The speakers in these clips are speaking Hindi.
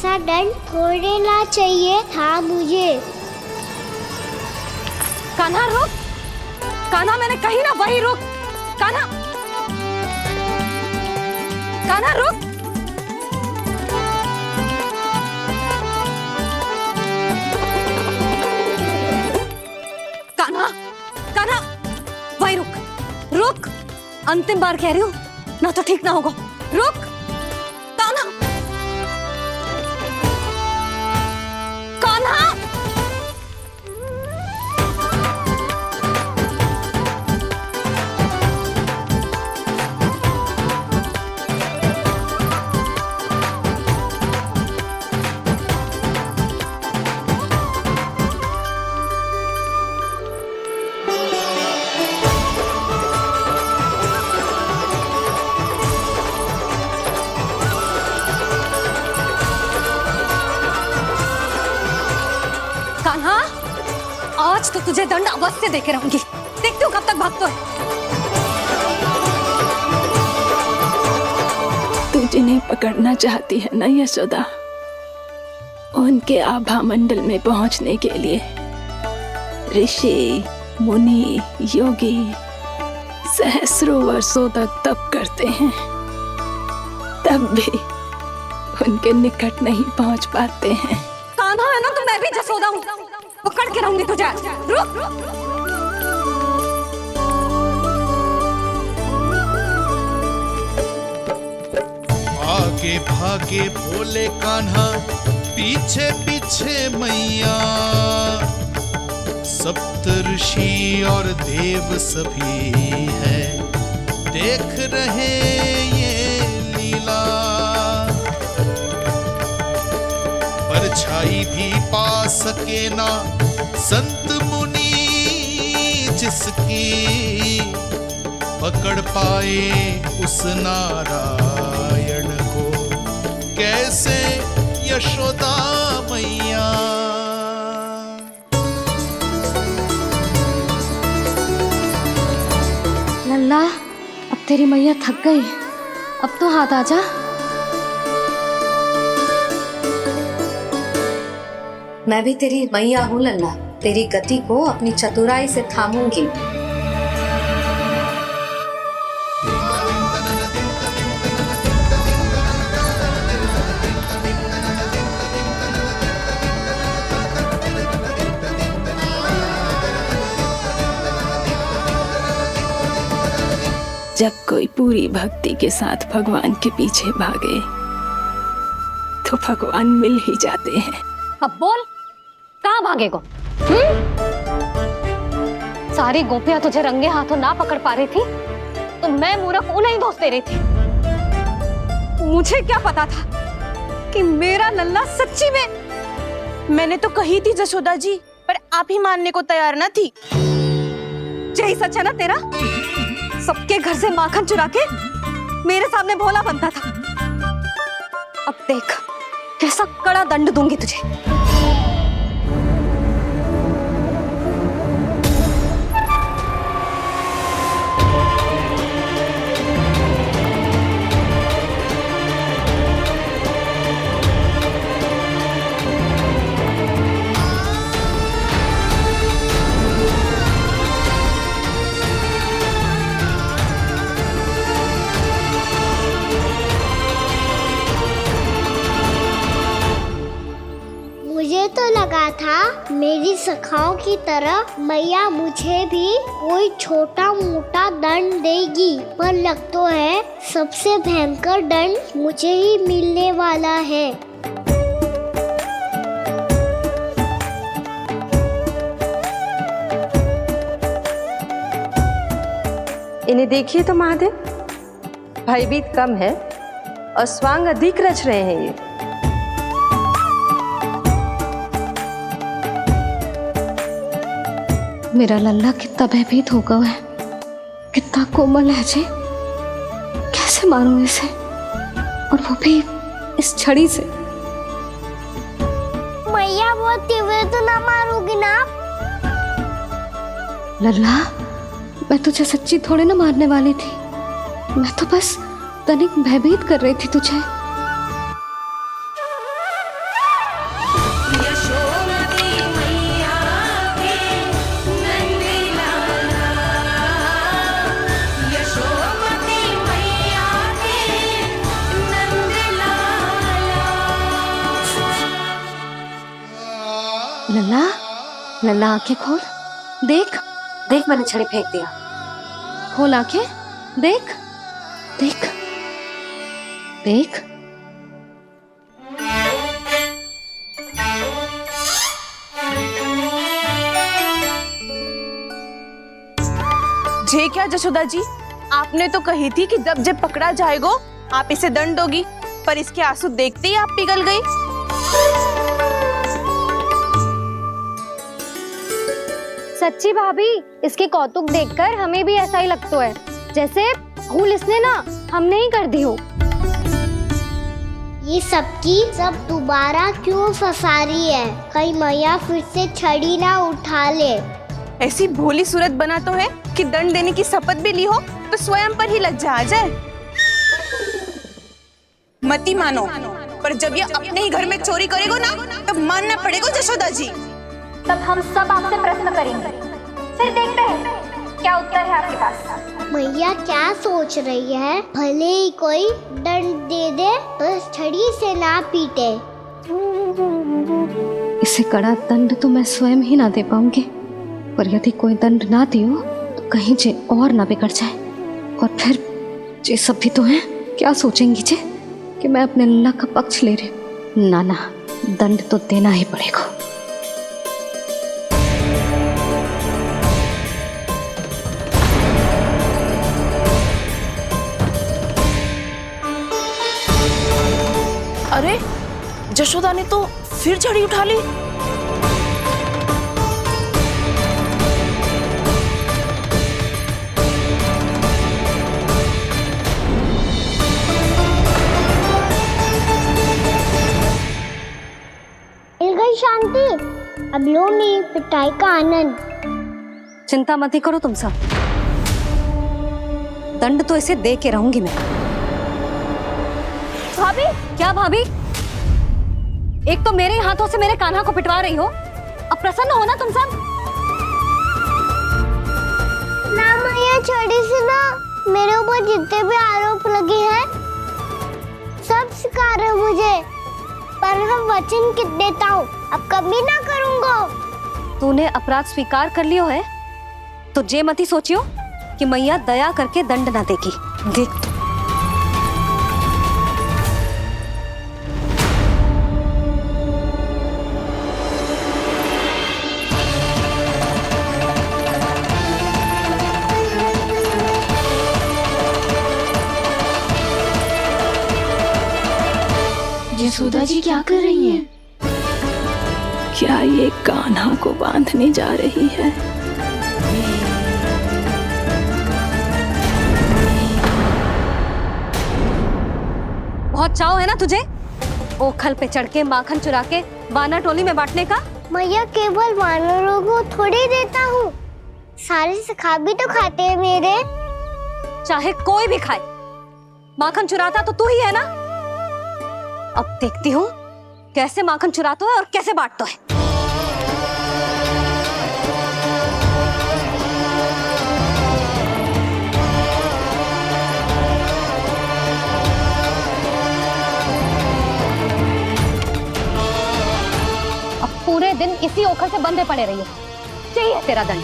ऐसा दंड थोड़े ना चाहिए था मुझे। कान्हा रुक, कान्हा मैंने कही ना वही रुक। कान्हा, कान्हा रुक। कान्हा, कान्हा वही रुक, रुक। अंतिम बार कह रही हूँ ना तो ठीक ना होगा। रुक कान्हा, कान्हा। कान्हा, आज तो तुझे दंड अवश्य देके रहूंगी। देखती हूँ कब तक भागता है। तू जिन्हें पकड़ना चाहती है ना यशोदा, उनके आभा मंडल में पहुंचने के लिए ऋषि, मुनि, योगी सहस्रों वर्षों तक तप करते हैं, तब भी उनके निकट नहीं पहुंच पाते हैं। कान्हा है ना तो मैं भी जसोदा हूँ, पकड़ के रहूंगी तुझे। रुक। आगे भागे भोले कान्हा, पीछे पीछे मैया, सप्त ऋषि और देव सभी है देख रहे ये लीला। परछाई भी पा सके ना संत मुनि जिसकी, पकड़ पाए उस नारायण को कैसे यशोदा मैया। लल्ला, अब तेरी मैया थक गई, अब तो हाथ आजा। मैं भी तेरी मैया हूँ लल्ला, तेरी गति को अपनी चतुराई से थामूंगी। जब कोई पूरी भक्ति के साथ भगवान के पीछे भागे तो भगवान मिल ही जाते हैं। अब बोल, कहाँ भागेगो? सारी गोपियां तुझे रंगे हाथों ना पकड़ पा रही थी तो मैं मूर्ख उन्हें ही दोष दे रही थी। मुझे क्या पता था कि मेरा लल्ला सच्ची में। मैंने तो कही थी जसोदा जी, पर आप ही मानने को तैयार ना थी। यही सच है ना तेरा? सबके घर से माखन चुरा के मेरे सामने भोला बनता था। अब देख कैसा कड़ा दंड दूंगी तुझे। मुझे तो लगा था मेरी सखाओं की तरह मैया मुझे भी कोई छोटा मोटा दंड देगी, पर लग तो है सबसे भयंकर दंड मुझे ही मिलने वाला है। इन्हें देखिए तो महादेव, भयभीत कम है और स्वांग अधिक रच रहे हैं ये। मेरा लल्ला कितना भयभीत होगा है, कितना कोमल है जी। कैसे मारूं इसे, और वो भी इस छड़ी से। मैया बहुत तीव्र तो ना मारोगी ना? लल्ला, मैं तुझे सच्ची थोड़ी ना मारने वाली थी, मैं तो बस तनिक भयभीत कर रही थी तुझे। लल्ला आंखें खोल, देख देख मैंने छड़ी फेंक दिया। खोल आंखें, देख देख देख। जे क्या जशोदा जी, आपने तो कही थी कि जब जब पकड़ा जाएगा आप इसे दंड दोगी, पर इसके आंसू देखते ही आप पिघल गई। सच्ची भाभी, इसके कौतुक देखकर हमें भी ऐसा ही लगता है जैसे भूल इसने ना हमने ही कर दी हो। ये सबकी सब दोबारा क्यों फंसा रही है? कहीं मैया फिर से छड़ी ना उठा ले। ऐसी भोली सूरत बना तो है कि दंड देने की शपथ भी ली हो तो स्वयं पर ही लज्जा आ जाए। मती मानो, पर जब ये अपने ही घर में चोरी करेगो ना तब मानना पड़ेगा जशोदा जी। तब हम सब आपसे प्रश्न करेंगे, फिर देखते हैं क्या उत्तर है आपके पास। मैया क्या सोच रही है? भले ही कोई दंड दे दे तो छड़ी से ना पीटे। इसे कड़ा दंड तो मैं स्वयं ही ना दे पाऊंगी, पर यदि कोई दंड ना दियो तो कहीं जे और ना बिगड़ जाए, और फिर जे सब भी तो हैं क्या सोचेंगी जे कि मैं अपने लल्ला का पक्ष ले रही हूँ। ना ना, दंड तो देना ही पड़ेगा। अरे जशोदा ने तो फिर छड़ी उठा ली। मिल गई शांति, अब लो नहीं पिटाई का आनंद। चिंता मत ही करो तुम सब, दंड तो इसे दे के रहूंगी मैं। भाभी, क्या भाभी? एक तो मेरे हाथों से मेरे कान्हा को पिटवा रही हो, अब प्रसन्न हो ना तुम सब? ना मैया, छड़ी से ना मेरे ऊपर जितने भी आरोप लगे हैं सब स्वीकार है मुझे, पर हम वचन कित देता हूँ अब कभी ना करूँगा। तूने अपराध स्वीकार कर लियो है तो जे मती सोचियो कि मैया दया करके दंड ना देगी। देख यशोदा जी क्या कर रही हैं? क्या ये कान्हा को बांधने जा रही है? बहुत चाव है ना तुझे ओखल पे चढ़ के माखन चुरा के वानर टोली में बांटने का? मैया केवल वानरों को थोड़ी देता हूँ, सारे सखा भी तो खाते हैं मेरे। चाहे कोई भी खाए, माखन चुराता तो तू ही है ना। अब देखती हूँ कैसे माखन चुराता है और कैसे बांटता है। अब पूरे दिन इसी ओखल से बंधे पड़े रहिए, चाहिए तेरा दंड।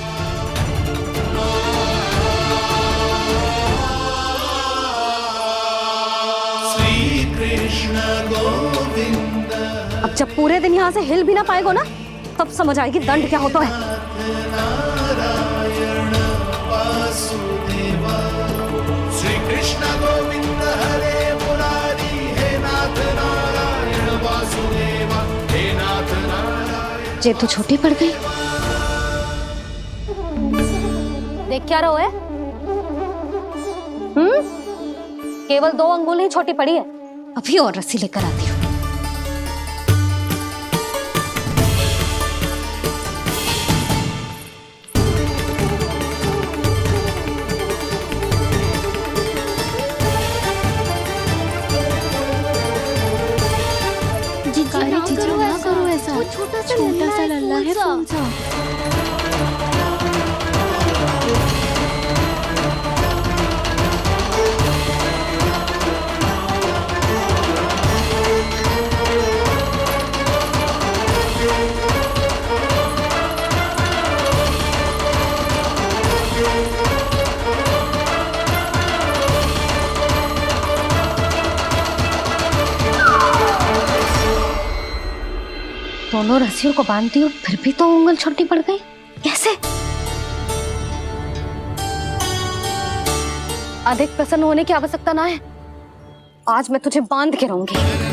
श्री कृष्ण गोविंद अब जब पूरे दिन यहाँ से हिल भी ना पाएगो ना, तब समझ आएगी दंड क्या होता है। नारायण वासुदेव। श्री कृष्ण गोविंद हरे मुरारी, हे नाथ नारायण वासुदेव, हे नाथ नारायण। जे तो छोटी पड़ गई। देख क्या रहो है? केवल 2 अंगुल ही छोटी पड़ी है, अभी और रस्सी लेकर आती हूँ। ना करो ऐसा, छोटा सा लल्ला है कौन सा? दोनों रस्सियों को बांध दी और फिर भी तो उंगल छोटी पड़ गई, कैसे? अधिक प्रसन्न होने की आवश्यकता ना है, आज मैं तुझे बांध के रहूंगी।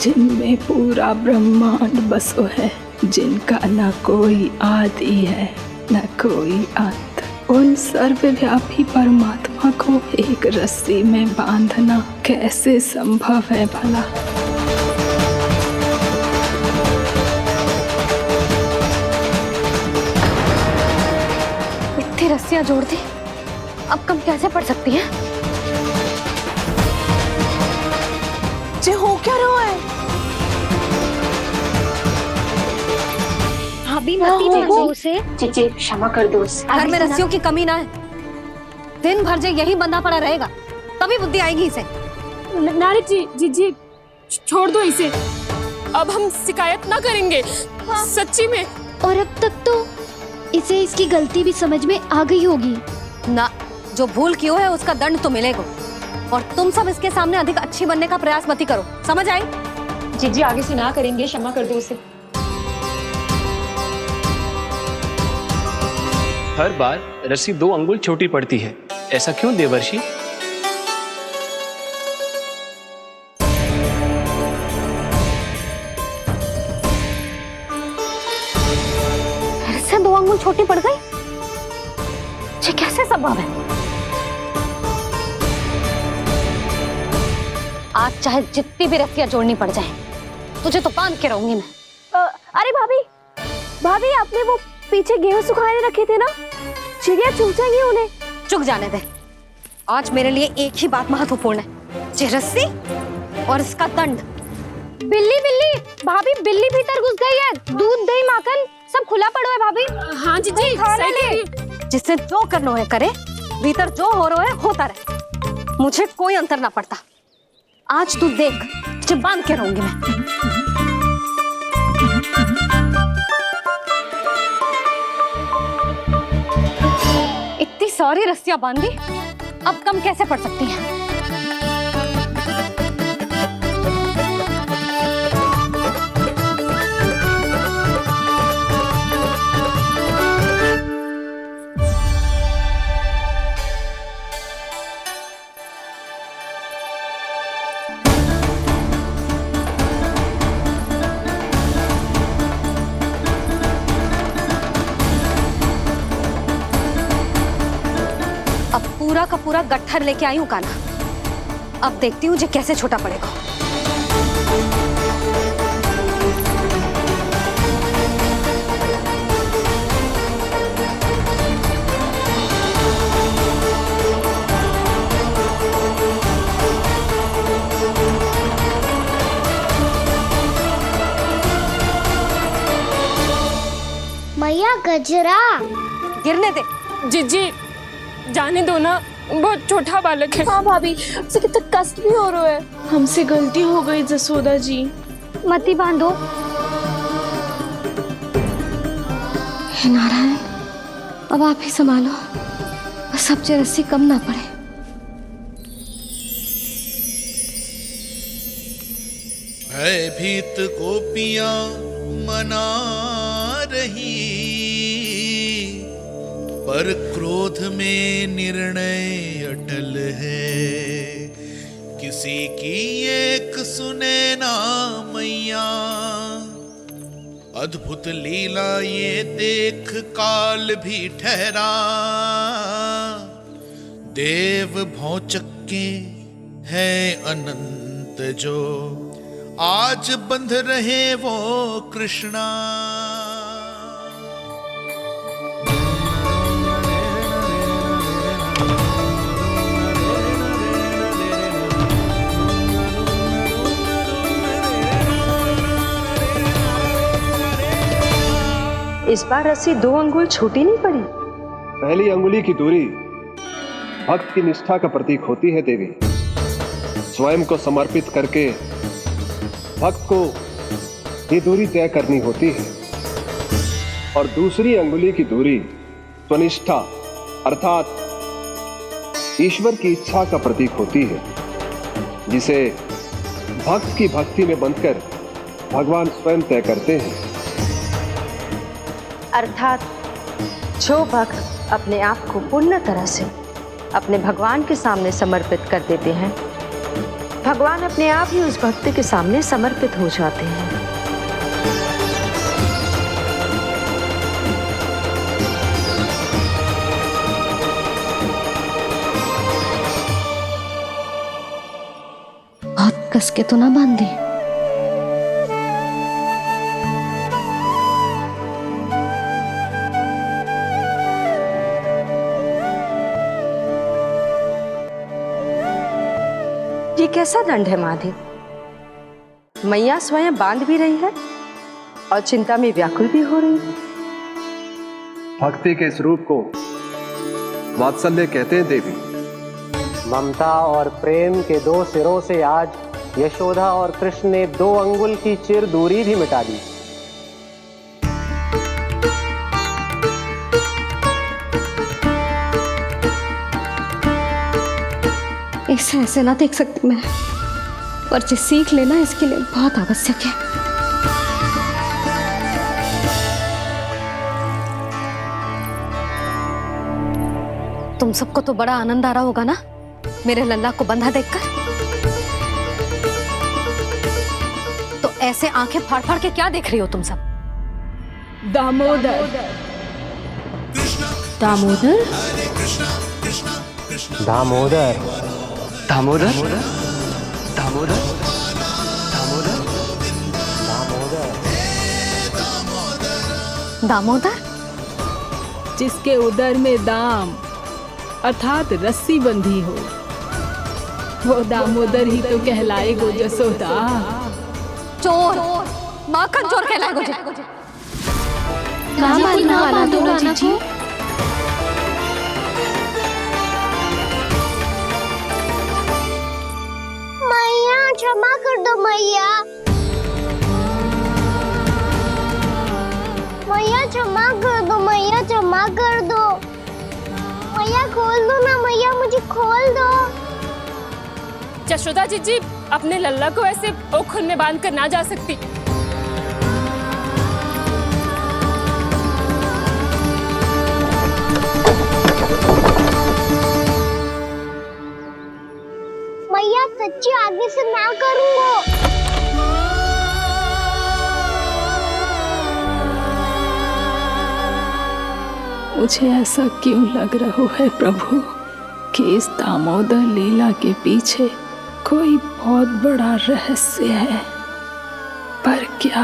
जिनमें पूरा ब्रह्मांड बसो है, जिनका न कोई आदि है न कोई अंत, उन सर्वव्यापी परमात्मा को एक रस्सी में बांधना कैसे संभव है भला? इतनी रस्सियां जोड़ दी, अब कम कैसे पड़ सकती हैं? जे हो क्या रहा है? भाभी मती दो उसे, चीची क्षमा कर दो उसे। घर में रस्सियों की कमी ना है, दिन भर जो यही बंधा पड़ा रहेगा तभी बुद्धि आएगी इसे। नारी जी छोड़ दो इसे, अब हम शिकायत ना करेंगे। सच्ची में। और अब तक तो इसे इसकी गलती भी समझ में आ गई होगी ना। जो भूल की है उसका दंड तो मिलेगा, और तुम सब इसके सामने अधिक अच्छी बनने का प्रयास मत करो, समझ आई? जीजी आगे से ना करेंगे, क्षमा कर दो उसे। हर बार रस्सी 2 अंगुल छोटी पड़ती है, ऐसा क्यों देवर्षि? फिर से 2 अंगुल छोटी पड़ गई? ये कैसे संभव है? आज चाहे जितनी भी रस्सियां जोड़नी पड़ जाए, तुझे तो बांध के रहूंगी मैं। अरे भाभी आपने वो पीछे गेहूं सुखाने रखे थे ना, चिड़िया चुग जाएंगी उन्हें। चुक जाने दे, आज मेरे लिए एक ही बात महत्वपूर्ण है, ये रस्सी और इसका दंड। बिल्ली भाभी, बिल्ली भीतर घुस गई है। दूध दही माखन सब खुला पड़ा है भाभी। हाँ जीजी सही कह रही है। जिससे जो करना है करे, भीतर जो हो रहा है होता रहे, मुझे कोई अंतर ना पड़ता। आज तू देख, तुझे बांध के रहूंगी मैं। इतनी सारी रस्सियां बांधी, अब कम कैसे पड़ सकती हैं? पूरा का पूरा गट्ठर लेके आई हूँ काना, अब देखती हूँ जे कैसे छोटा पड़ेगा। मैया गजरा गिरने दे। जीजी जाने दो ना, बहुत छोटा बालक है। हाँ भाभी, उसे कितना कष्ट भी हो रहा है। हमसे गलती हो गई जसोदा जी। मती बांधो। हे नारायण, अब आप ही संभालो, बस अब जे रस्सी कम ना पड़े। भयभीत गोपियां मना रही, पर क्रोध में निर्णय अटल है। किसी की एक सुने ना मैया, अद्भुत लीला ये देख काल भी ठहरा। देव भौचक्के है अनंत जो, आज बंध रहे वो कृष्णा। इस बार रस्सी 2 अंगुल छोटी नहीं पड़ी। पहली अंगुली की दूरी भक्त की निष्ठा का प्रतीक होती है देवी। स्वयं को समर्पित करके भक्त को ये दूरी तय करनी होती है और दूसरी अंगुली की दूरी स्वनिष्ठा अर्थात ईश्वर की इच्छा का प्रतीक होती है, जिसे भक्त की भक्ति में बंधकर भगवान स्वयं तय करते हैं। अर्थात जो भक्त अपने आप को पूर्ण तरह से अपने भगवान के सामने समर्पित कर देते हैं, भगवान अपने आप ही उस भक्त के सामने समर्पित हो जाते हैं। बहुत कस के तो ना बांध दी। ये कैसा दंड है महादेव? मैया स्वयं बांध भी रही है और चिंता में व्याकुल भी हो रही है। भक्ति के स्वरूप को वात्सल्य कहते हैं देवी। ममता और प्रेम के दो सिरों से आज यशोदा और कृष्ण ने 2 अंगुल की चिर दूरी भी मिटा दी। इसे ऐसे ना देख सकती मैं, पर जो सीख लेना इसके लिए बहुत आवश्यक है। तुम सबको तो बड़ा आनंद आ रहा होगा ना मेरे लल्ला को बंधा देखकर। तो ऐसे आंखें फाड़ फाड़ के क्या देख रही हो तुम सब? दामोदर। दामोदर? दामोदर। दामोदर दामोदर दामोदर दामोदर? जिसके उदर में दाम अर्थात रस्सी बंधी हो, वो दामोदर ही तो कहलाएगो जसोदा। चोर, माखन चोर कहलाएगो जी। कहाँ बांधना वाला तो जीजी? मैया क्षमा कर दो मैया। मैया क्षमा कर दो, मैया क्षमा कर दो। मैया खोल दो ना मैया, मुझे खोल दो। यशोदा जीजी अपने लल्ला को ऐसे ओखुन में बांध कर ना जा सकती। मैया सच्ची आगे से ना करूँगा। मुझे ऐसा क्यों लग रहा है प्रभु कि इस दामोदर लीला के पीछे कोई बहुत बड़ा रहस्य है, पर क्या?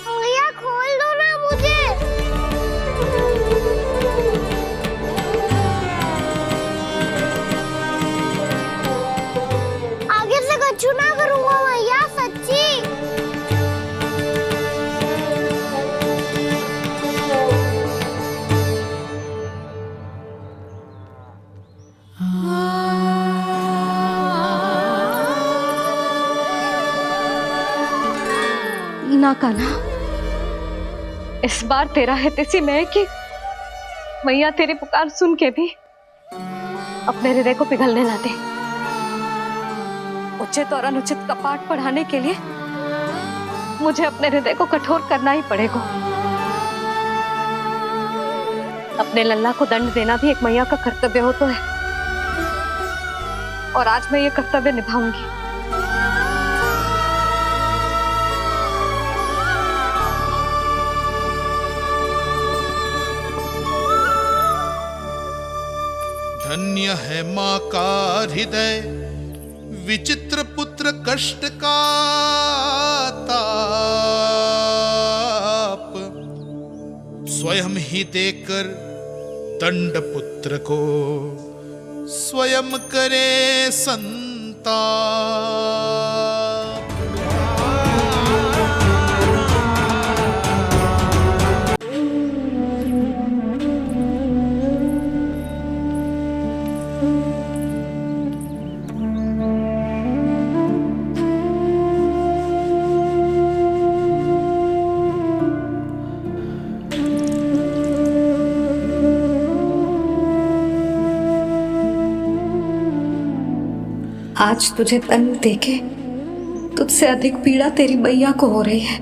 मैया खोल दो ना मुझे। आगे से कछु ना करूँगा मैया, सच्ची। ना कान्हा, इस बार तेरा है तेसी मैं कि मैया तेरी पुकार सुन के भी अपने हृदय को पिघलने ना दे। उचित और अनुचित कपाट पढ़ाने के लिए मुझे अपने हृदय को कठोर करना ही पड़ेगा। अपने लल्ला को दंड देना भी एक मैया का कर्तव्य हो तो है, और आज मैं ये कर्तव्य निभाऊंगी। धन्य है माँ का हृदय, विचित्र पुत्र कष्ट का ताप, स्वयं ही देकर दंड पुत्र को स्वयं करे संताप। आज तुझे दंड देके तुझसे अधिक पीड़ा तेरी मैया को हो रही है।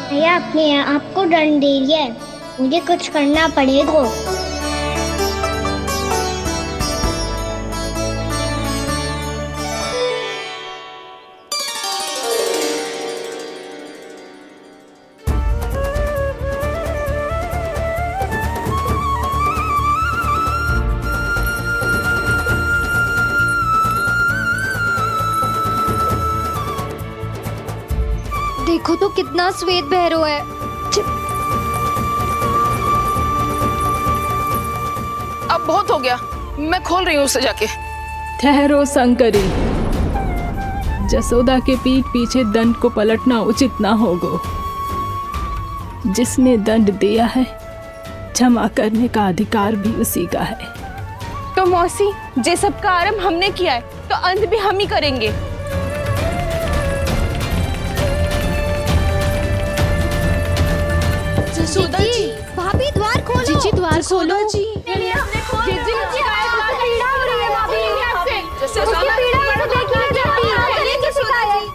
भैया अपने आपको दंड दे रही है, मुझे कुछ करना पड़ेगा। देखो तो कितना श्वेत भैरव है। अब बहुत हो गया, मैं खोल रही हूँ उसे जाके। ठहरो शंकरी, जसोदा के पीठ पीछे दंड को पलटना उचित ना होगा। जिसने दंड दिया है क्षमा करने का अधिकार भी उसी का है। तो मौसी, जे सब का आरंभ हमने किया है तो अंत भी हम ही करेंगे। जसोदा जी, भाभी द्वार खोलो। जीजी द्वार खोलो। जी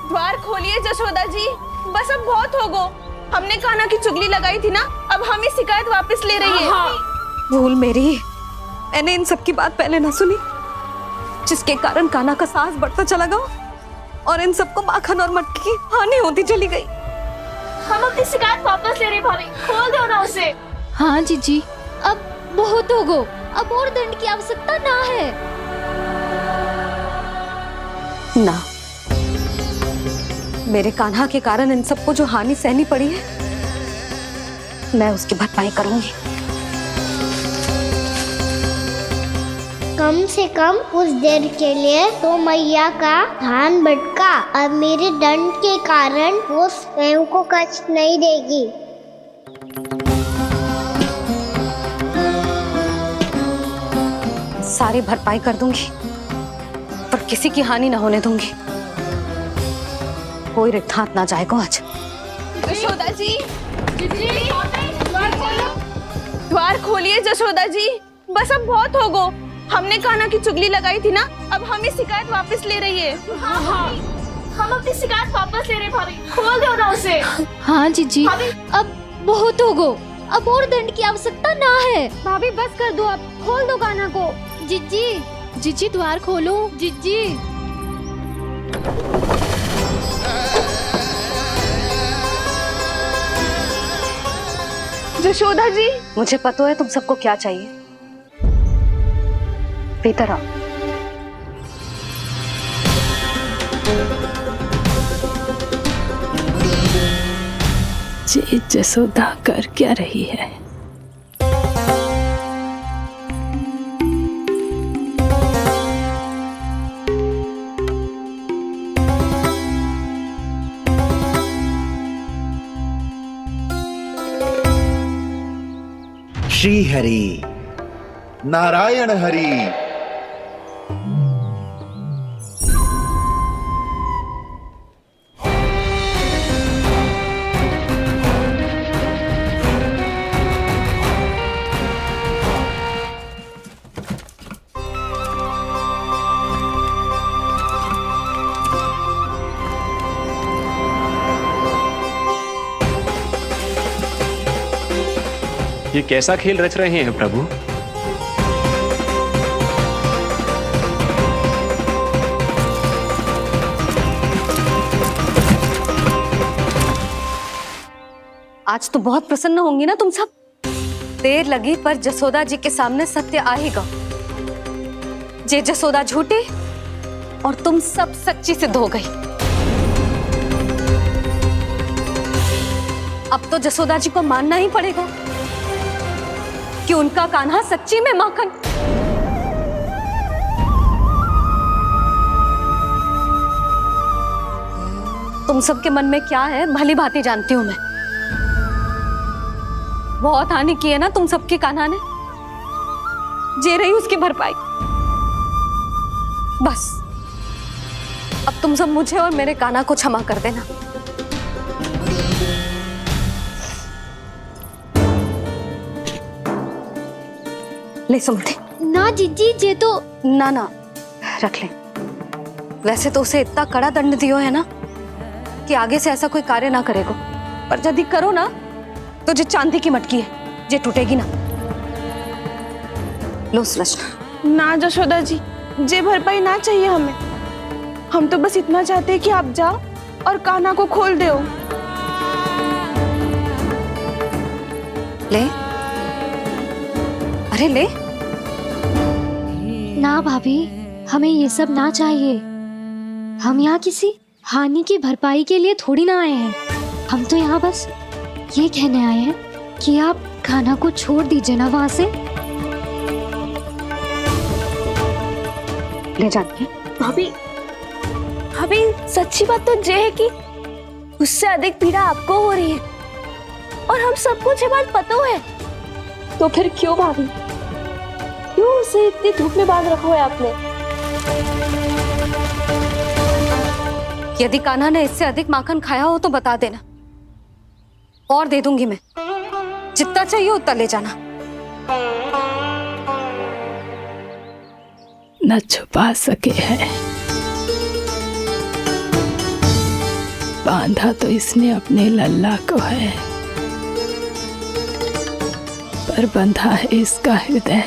द्वार खोलिए जसोदा जी, बस अब बहुत हो गो। हमने कान्हा की चुगली लगाई थी ना, अब हम ही शिकायत वापस ले रही है। भूल मेरी, मैंने इन सब की बात पहले ना सुनी, जिसके कारण कान्हा का साहस बढ़ता चला गया और इन सबको माखन और मटकी की हानि होती चली गई। हम अपनी शिकायत वापस ले रहे भाभी, खोल दो ना उसे। हाँ जीजी, अब बहुत हो गो, अब और दंड की आवश्यकता ना है। ना, मेरे कान्हा के कारण इन सबको जो हानि सहनी पड़ी है, मैं उसकी भरपाई करूंगी। कम से कम कुछ देर के लिए तो मैया का ध्यान भटका, अब मेरे दंड के कारण वो स्वयं को कष्ट नहीं देगी। सारी भरपाई कर दूंगी, पर किसी की हानि ना होने दूंगी। कोई रिक्त हाथ ना जाएगा आज। जसोदा जी, द्वार खोलिए जसोदा जी, बस अब बहुत हो गो। हमने कान्हा की चुगली लगाई थी ना, अब हम ही शिकायत वापस ले रही है। हम अपनी शिकायत वापस ले रहे भाभी, खोल दो ना उसे। हाँ जीजी, अब बहुत हो गो, अब और दंड की आवश्यकता ना है। भाभी बस कर दो, अब खोल दो कान्हा को। जीजी, जीजी द्वार खोलो। जीजी, जशोदा जी, मुझे पता है तुम सबको क्या चाहिए। भीतर आओ। ये जसोदा कर क्या रही है? श्री हरि नारायण हरि। ये कैसा खेल रच रहे हैं प्रभु? आज तो बहुत प्रसन्न होंगी ना तुम सब। देर लगी पर जसोदा जी के सामने सत्य आएगा। जे जसोदा झूठी और तुम सब सच्ची सिद्ध हो गई। अब तो जसोदा जी को मानना ही पड़ेगा कि उनका कान्हा सच्ची में माखन। तुम सबके मन में क्या है भली भांति जानती हूँ मैं। बहुत हानि की है ना तुम सबके कान्हा ने, जे रही उसकी भरपाई। बस अब तुम सब मुझे और मेरे कान्हा को क्षमा कर देना। ले सुमति। ना जीजी, जे तो ना ना रख ले। वैसे तो उसे इतना कड़ा दंड दियो है ना कि आगे से ऐसा कोई कार्य ना करेगा, पर यदि करो ना तो जो चांदी की मटकी है जे टूटेगी ना। लो सुलक्षणा। ना जशोदा जी, जे भरपाई ना चाहिए हमें। हम तो बस इतना चाहते हैं कि आप जाओ और कान्हा को खोल दो। ले, अरे ले। ना भाभी, हमें ये सब ना चाहिए। हम यहाँ किसी हानि की भरपाई के लिए थोड़ी ना आए हैं। हम तो यहाँ बस ये कहने आए हैं कि आप कान्हा को छोड़ दीजिए ना वहां से। ले जाती भाभी, भाभी सच्ची बात तो ये है कि उससे अधिक पीड़ा आपको हो रही है और हम सबको ये बात पता है। तो फिर क्यों भाभी, क्यों उसे इतनी धूप में बांध रखा है आपने? यदि कान्हा ने इससे अधिक माखन खाया हो तो बता देना, और दे दूंगी मैं। जितना चाहिए उतना ले जाना। न छुपा सके है, बांधा तो इसने अपने लल्ला को है, पर बंधा है इसका हृदय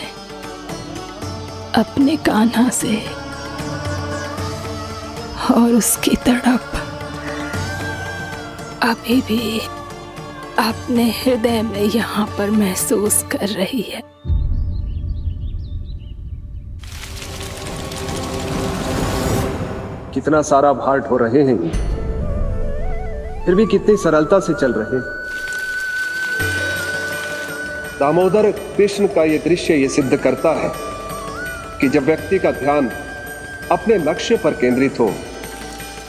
अपने कान्हा से, और उसकी तड़प अभी भी अपने हृदय में यहाँ पर महसूस कर रही है। कितना सारा भार ढो रहे हैं, फिर भी कितनी सरलता से चल रहे हैं। दामोदर कृष्ण का यह दृश्य ये सिद्ध करता है कि जब व्यक्ति का ध्यान अपने लक्ष्य पर केंद्रित हो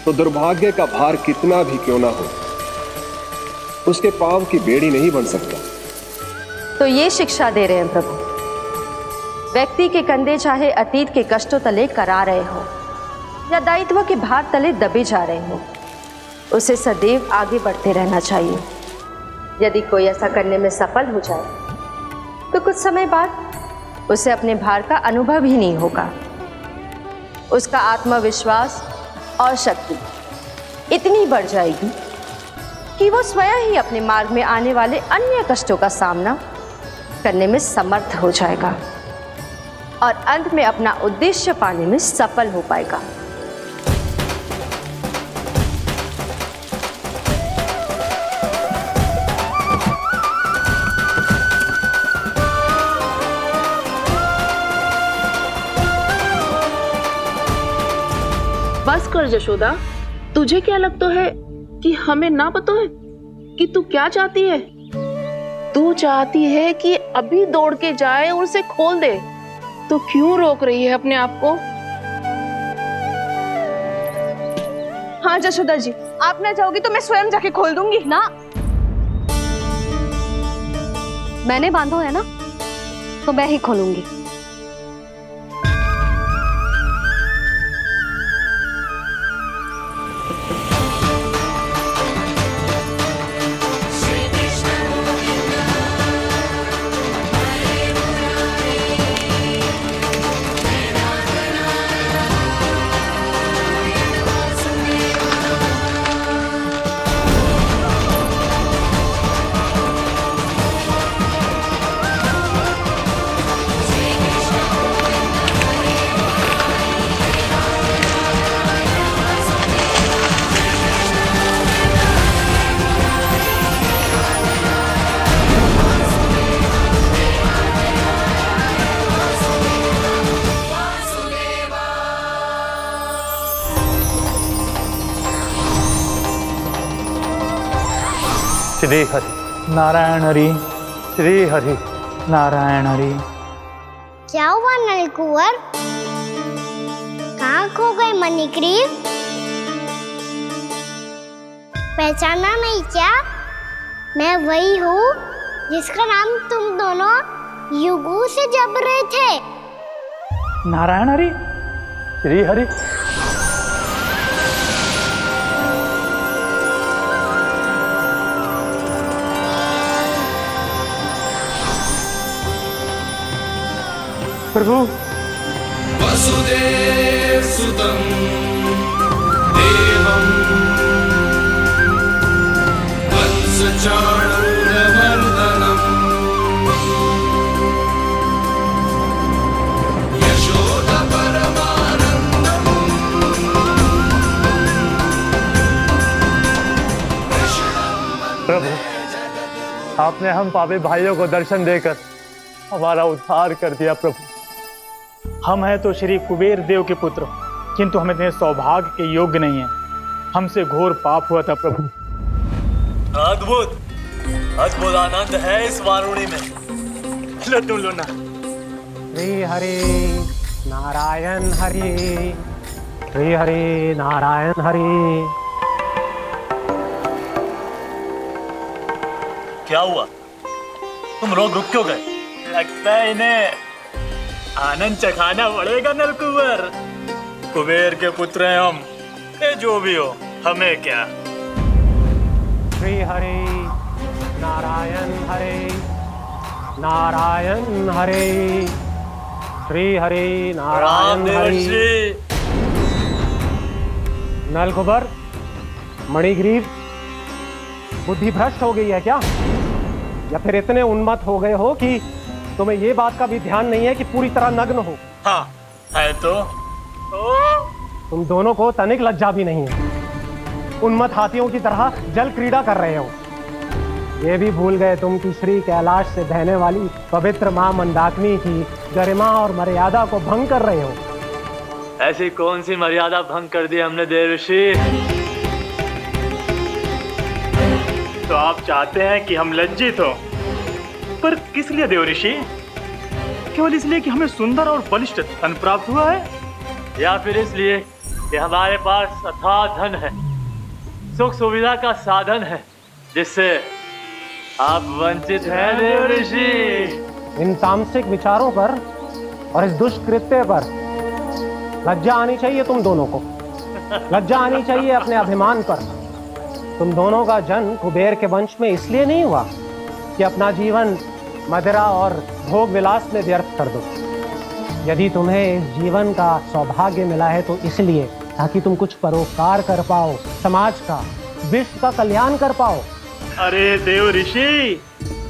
तो दुर्भाग्य का भार कितना भी क्यों ना हो, उसके पांव की बेड़ी नहीं बन सकता। तो ये शिक्षा दे रहे हैं प्रभु, व्यक्ति के कंधे चाहे अतीत के कष्टों तले करा रहे हो या दायित्व के भार तले दबे जा रहे हो, उसे सदैव आगे बढ़ते रहना चाहिए। यदि कोई ऐसा करने में सफल हो जाए तो कुछ समय बाद उसे अपने भार का अनुभव ही नहीं होगा। उसका आत्मविश्वास और शक्ति इतनी बढ़ जाएगी कि वो स्वयं ही अपने मार्ग में आने वाले अन्य कष्टों का सामना करने में समर्थ हो जाएगा और अंत में अपना उद्देश्य पाने में सफल हो पाएगा। बस कर जशोदा, तुझे क्या लगता है कि हमें ना पता है कि तू क्या चाहती है? तू चाहती है कि अभी दौड़ के जाए और उसे खोल दे, तो क्यों रोक रही है अपने आप को? हाँ जशोदा जी, आप ना जाओगी तो मैं स्वयं जाके खोल दूंगी। ना, मैंने बांधो है ना, तो मैं ही खोलूंगी। श्री हरि नारायण हरि, श्री हरि नारायण हरि। क्या हुआ नल कुंवर? कहाँ खो गए मणिग्रीव? पहचाना नहीं क्या? मैं वही हूँ जिसका नाम तुम दोनों युगों से जप रहे थे। नारायण हरि, श्री हरि। प्रभु, वसुदेव सुतं देवं वत्सचाणूरमर्दनम् यशोदा परमानन्दम् प्रभु, आपने हम पापी भाइयों को दर्शन देकर हमारा उद्धार कर दिया। प्रभु, हम हैं तो श्री कुबेर देव के पुत्र, किंतु हम इतने सौभाग्य के योग्य नहीं हैं। हमसे घोर पाप हुआ था प्रभु। अद्भुत अद्भुत आनंद है इस वारुणी में। लड्डू लो ना। श्री हरि नारायण हरि, श्री हरि नारायण हरि। क्या हुआ? तुम लोग रुक क्यों गए? लगता है इन्हें आनंद चखाना पड़ेगा नलकुबर। कुबेर के पुत्र हैं हम, ये जो भी हो हमें क्या। श्री हरि नारायण हरि, नारायण हरि, श्री हरि नारायण हरि। नलकुबर, मणिग्रीव, बुद्धि भ्रष्ट हो गई है क्या? या फिर इतने उन्मत्त हो गए हो कि तुम्हें ये बात का भी ध्यान नहीं है कि पूरी तरह नग्न हो? हाँ है तो। तुम दोनों को तनिक लज्जा भी नहीं है। उन्मत्त हाथियों की तरह जल क्रीड़ा कर रहे हो। ये भी भूल गए तुम कि श्री कैलाश से बहने वाली पवित्र मां मंदाकिनी की गरिमा और मर्यादा को भंग कर रहे हो। ऐसी कौन सी मर्यादा भंग कर दी हमने देवर्षि? तो आप चाहते हैं कि हम लज्जित हो, पर किस लिए देवर्षि? केवल इसलिए कि हमें सुंदर और बलिष्ठ धन प्राप्त हुआ है, या फिर इसलिए कि हमारे पास अथाह धन है, सुख सुविधा का साधन है, जिससे आप वंचित हैं देवर्षि? इन तामसिक विचारों पर और इस दुष्कृत्य पर लज्जा आनी चाहिए तुम दोनों को। लज्जा आनी चाहिए अपने अभिमान पर। तुम दोनों का जन्म कुबेर के वंश में इसलिए नहीं हुआ कि अपना जीवन मदिरा और भोग विलास में व्यर्थ कर दो। यदि तुम्हें इस जीवन का सौभाग्य मिला है तो इसलिए ताकि तुम कुछ परोपकार कर पाओ, समाज का, विश्व का कल्याण कर पाओ। अरे देव ऋषि,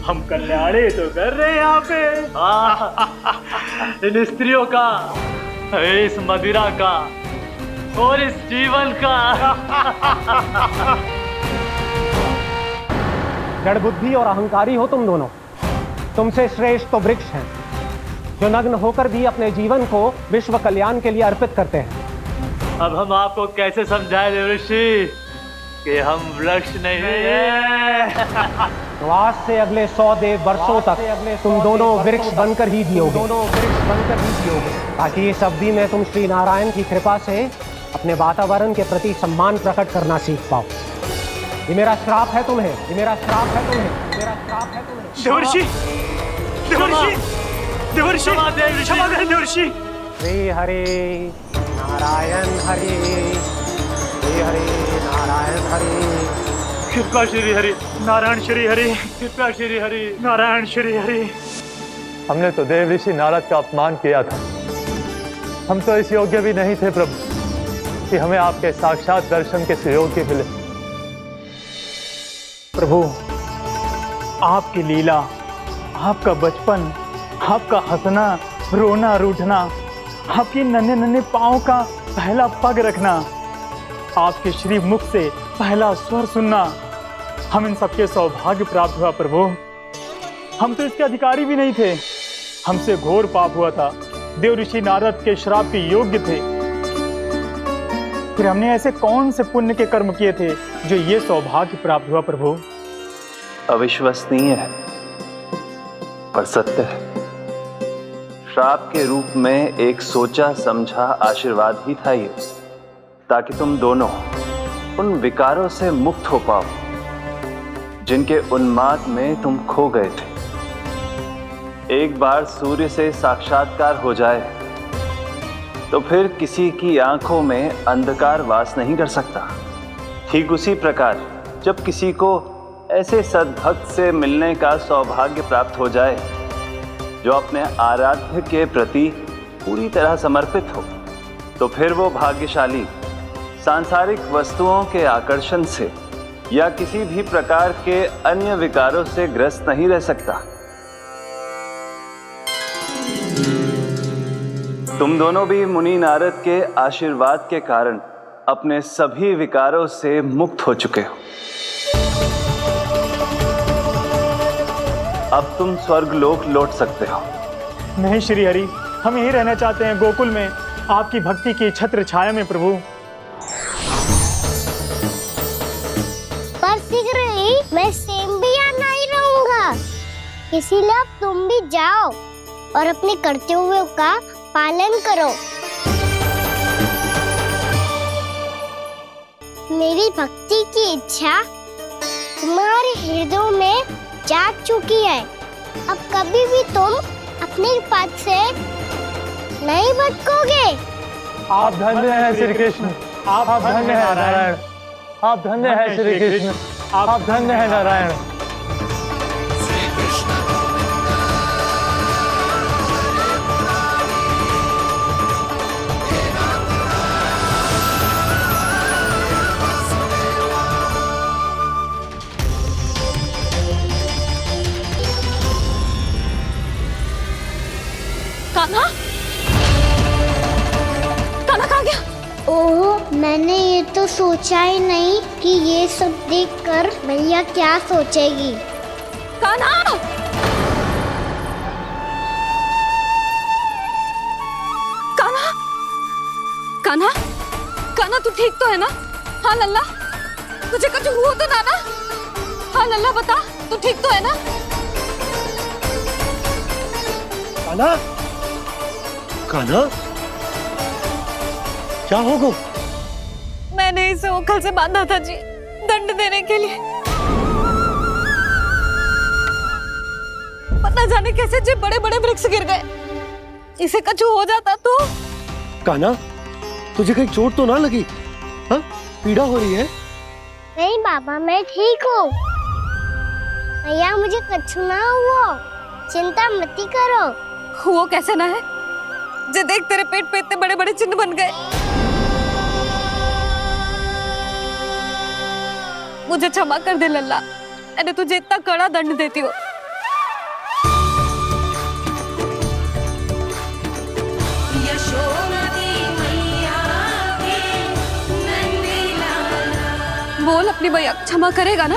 हम कल्याणी तो कर रहे हैं यहाँ पे। इन स्त्रियों का, इस मदिरा का और इस जीवन का। जड़ बुद्धि और अहंकारी हो तुम दोनों। तुमसे श्रेष्ठ तो वृक्ष हैं, जो नग्न होकर भी अपने जीवन को विश्व कल्याण के लिए अर्पित करते हैं। अब हम आपको कैसे समझाएं देवर्षि कि हम वृक्ष नहीं हैं? तो आज से अगले 100 देव वर्षों तक तुम दोनों वृक्ष बनकर ही जियोगे। ताकि इस अवधि में तुम श्री नारायण की कृपा से अपने वातावरण के प्रति सम्मान प्रकट करना सीख पाओ। ये मेरा श्राप है तुम्हें, ये मेरा श्राप है तुम्हें, मेरा श्राप है तुम्हें। देवर्षि, देवर्षि, देवर्षि, क्षमा करें देवर्षि। श्री हरि नारायण हरि, श्री हरि नारायण हरि। कृपा श्री हरि नारायण श्री हरि, कृपा श्री हरि नारायण श्री हरि। हमने तो देव ऋषि नारद का अपमान किया था। हम तो इस योग्य भी नहीं थे प्रभु कि हमें आपके साक्षात दर्शन के सुयोग्य मिले। प्रभु, आपकी लीला, आपका बचपन, आपका हंसना, रोना, रूठना, आपकी नन्हे नन्हे पाँव का पहला पग रखना, आपके श्री मुख से पहला स्वर सुनना, हम इन सबके सौभाग्य प्राप्त हुआ प्रभु। हम तो इसके अधिकारी भी नहीं थे। हमसे घोर पाप हुआ था, देव ऋषि नारद के श्राप के योग्य थे। फिर हमने ऐसे कौन से पुण्य के कर्म किए थे जो ये सौभाग्य प्राप्त हुआ प्रभु? अविश्वसनीय है पर सत्य है। श्राप के रूप में एक सोचा समझा आशीर्वाद ही था ये, ताकि तुम दोनों उन विकारों से मुक्त हो पाओ जिनके उन्माद में तुम खो गए थे। एक बार सूर्य से साक्षात्कार हो जाए तो फिर किसी की आंखों में अंधकार वास नहीं कर सकता। ठीक उसी प्रकार जब किसी को ऐसे सद्भक्त से मिलने का सौभाग्य प्राप्त हो जाए जो अपने आराध्य के प्रति पूरी तरह समर्पित हो, तो फिर वो भाग्यशाली सांसारिक वस्तुओं के आकर्षण से या किसी भी प्रकार के अन्य विकारों से ग्रस्त नहीं रह सकता। तुम दोनों भी मुनि नारद के आशीर्वाद के कारण अपने सभी विकारों से मुक्त हो चुके हो। अब तुम स्वर्गलोक लौट सकते हो। नहीं श्री हरि, हम यही रहना चाहते हैं गोकुल में, आपकी भक्ति की छत्र छाया में प्रभु। पर शीघ्र ही मैं सेम्बिया नहीं रहूंगा, इसीलिए अब तुम भी जाओ और अपने कर्तव्यों का पालन करो। मेरी भक्ति की इच्छा तुम्हारे हृदय में जाग चुकी है। अब कभी भी तुम अपने पद से नहीं भटकोगे। आप धन्य हैं श्री कृष्ण, आप धन्य हैं नारायण, आप धन्य हैं श्री कृष्ण, आप धन्य हैं नारायण। कान्हा, कान्हा कहाँ गया? ओह, मैंने ये तो सोचा ही नहीं कि ये सब देखकर मैया क्या सोचेगी। कान्हा! कान्हा! कान्हा! कान्हा तू ठीक तो है ना? हाँ लल्ला, तुझे कुछ हुआ तो ना? हाँ लल्ला बता, तू ठीक तो है ना? कान्हा, कान्हा, क्या होगा? मैंने इसे ओखल से बांधा था जी, दंड देने के लिए। पता जाने कैसे जी बड़े बड़े वृक्ष गिर गए। इसे कुछ हो जाता तो? कान्हा, तुझे कहीं चोट तो ना लगी? हाँ, पीड़ा हो रही है? नहीं बाबा, मैं ठीक हूँ। मैया मुझे कुछ ना हुआ, चिंता मत करो। वो कैसे ना है? जे देख तेरे पेट पे इतने बड़े बड़े चिन्ह बन गए। मुझे क्षमा कर दे लल्ला, मैंने तुझे इतना कड़ा दंड देती हो। बोल अपनी भैया क्षमा करेगा ना?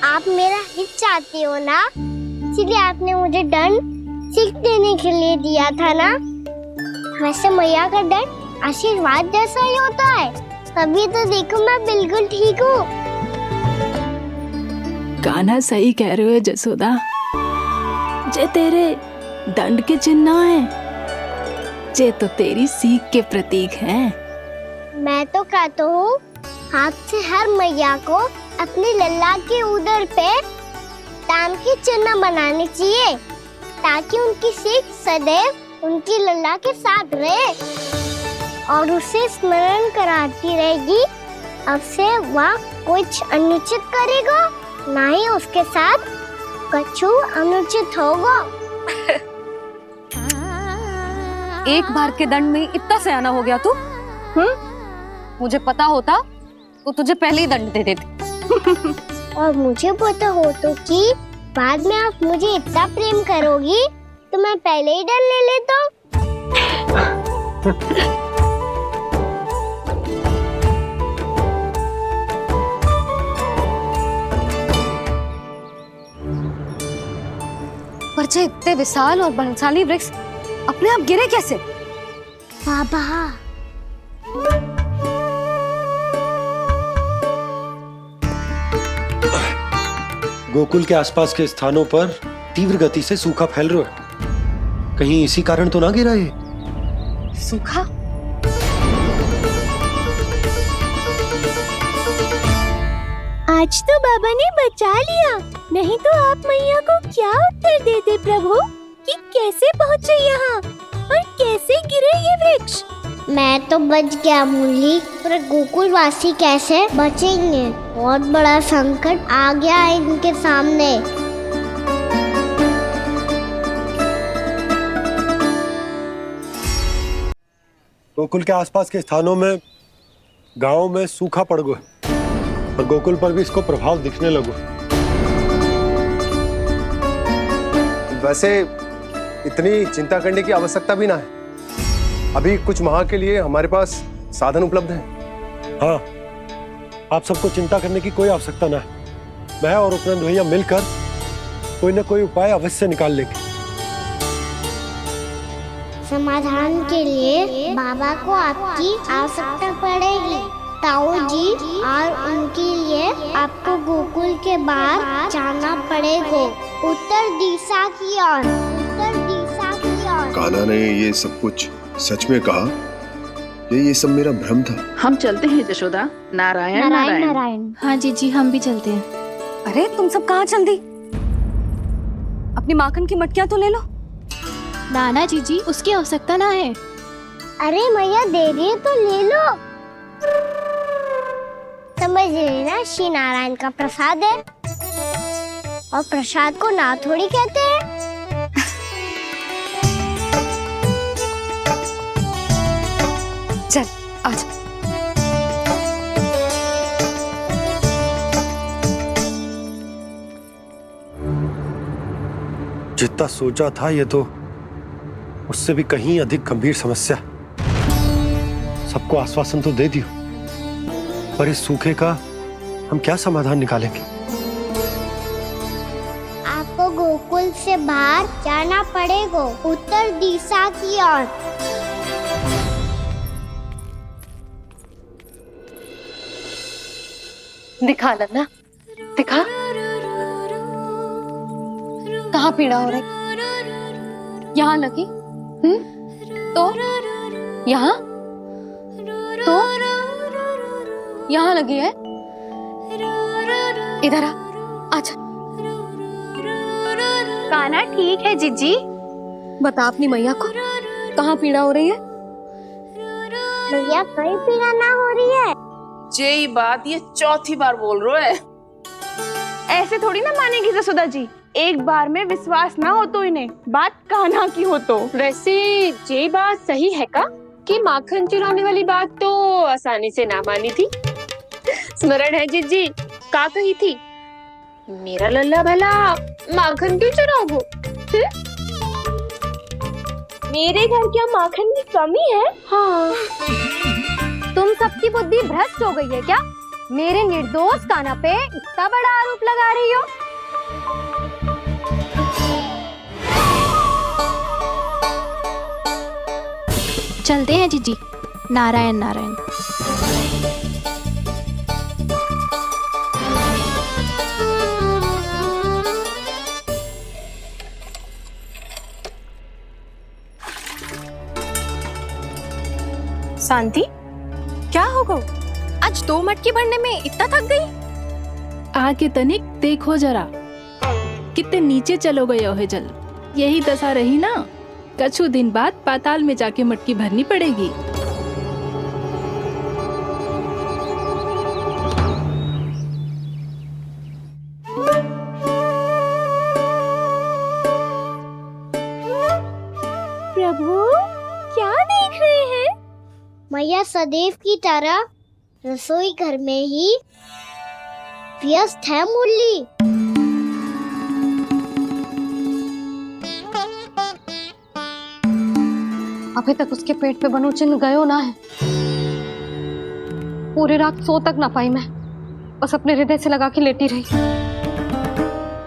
आप मेरा हित चाहती हो ना, इसलिए आपने मुझे दंड सीख देने के लिए दिया था ना। वैसे मैया का दंड आशीर्वाद जैसा ही होता है, तभी तो देखो मैं बिल्कुल ठीक हूँ। कान्हा सही कह रहे हो जसोदा, जे तेरे दंड के चिन्ह है, जे तो तेरी सीख के प्रतीक हैं। मैं तो कहता हूँ हाथ से हर मैया को अपनी लल्ला के उदर पे ताम के चिन्ह बनाने चाहिए, ताकि उनकी सीख सदैव उनकी लल्ला के साथ रहे और उसे स्मरण कराती रहेगी। अब से वह कुछ अनुचित करेगा, ना ही उसके साथ कुछ अनुचित होगा। एक बार के दंड में इतना सयाना हो गया तू? मुझे पता होता तो तुझे पहले ही दंड दे देती। और मुझे पता हो तो कि बाद में आप मुझे इतना प्रेम करोगी तो मैं पहले ही डर ले लेता। पर जे इतने विशाल और बलशाली वृक्ष अपने आप गिरे कैसे? बाबा, गोकुल के आसपास के स्थानों पर तीव्र गति से सूखा फैल रहा है। कहीं इसी कारण तो ना गिरा ये? सूखा? आज तो बाबा ने बचा लिया, नहीं तो आप मैया को क्या उत्तर देते प्रभु कि कैसे पहुँचे यहाँ और कैसे गिरे ये वृक्ष। मैं तो बच गया मुरली, पर गोकुलवासी कैसे बचेंगे? बहुत बड़ा संकट आ गया है इनके सामने। गोकुल के आसपास के स्थानों में, गांव में सूखा पड़ गया और गोकुल पर भी इसको प्रभाव दिखने लगा। वैसे इतनी चिंता करने की आवश्यकता भी ना है। अभी कुछ माह के लिए हमारे पास साधन उपलब्ध हैं। हाँ, आप सबको चिंता करने की कोई आवश्यकता ना है। मैं और उपनंद भैया मिलकर कोई ना कोई उपाय अवश्य निकाल लेंगे। समाधान के लिए बाबा को आपकी आवश्यकता पड़ेगी। ताऊ जी और उनके लिए आपको गोकुल के बाहर जाना पड़ेगा, उत्तर दिशा की ओर, उत्तर दिशा की ओर। कान्हा ने ये सब कुछ सच में कहा? ये सब मेरा भ्रम था? हम चलते हैं जशोदा। नारायण नारायण नारायण। हाँ जी, हम भी चलते हैं। अरे तुम सब कहाँ चल दी? अपनी माखन की मटकियाँ तो ले लो। नाना जी, उसकी आवश्यकता ना है। अरे मैया दे रही है तो ले लो। समझ लेना, श्री नारायण का प्रसाद है और प्रसाद को ना थोड़ी कहते हैं। चल आज। जितना सोचा था ये तो उससे भी कहीं अधिक गंभीर समस्या। सबको आश्वासन तो दे दियो, पर इस सूखे का हम क्या समाधान निकालेंगे? आपको गोकुल से बाहर जाना पड़ेगा, उत्तर दिशा की ओर। दिखा लन्ना, दिखा। कहाँ पीड़ा हो रही? यहाँ लगी? तो यहाँ? तो यहाँ लगी है? इधर आ, आजा। कान्हा ठीक है जीजी। बता अपनी मैया को कहाँ पीड़ा हो रही है? भैया कहीं पीड़ा ना हो रही है। यही बात ये चौथी बार बोल रहे है। ऐसे थोड़ी ना मानेगी जसोदा जी, एक बार में विश्वास ना हो तो इन्हें बात कान्हा की हो तो। वैसे ये बात सही है का कि माखन चुराने वाली बात तो आसानी से ना मानी थी। स्मरण है जीजी का कही थी, मेरा लल्ला भला माखन क्यों चुराओगे? मेरे घर क्या माखन की कमी है? हाँ, तुम सबकी बुद्धि भ्रष्ट हो गई है क्या? मेरे निर्दोष कान्हा पे इतना बड़ा आरोप लगा रही हो? चलते हैं जीजी। नारायण नारायण। शांति, क्या हो गो? आज 2 मटकी भरने में इतना थक गई? आगे तनिक देखो जरा, कितने नीचे चलो गए हो जल। यही दशा रही ना, कछु दिन बाद पाताल में जाके मटकी भरनी पड़ेगी। प्रभु क्या देख रहे हैं? मैया सदैव की तरह रसोई घर में ही व्यस्त है मुरली। अभी तक उसके पेट पे बनो चिन्ह गयो ना है। पूरी रात सो तक ना पाई मैं, बस अपने हृदय से लगा के लेटी रही।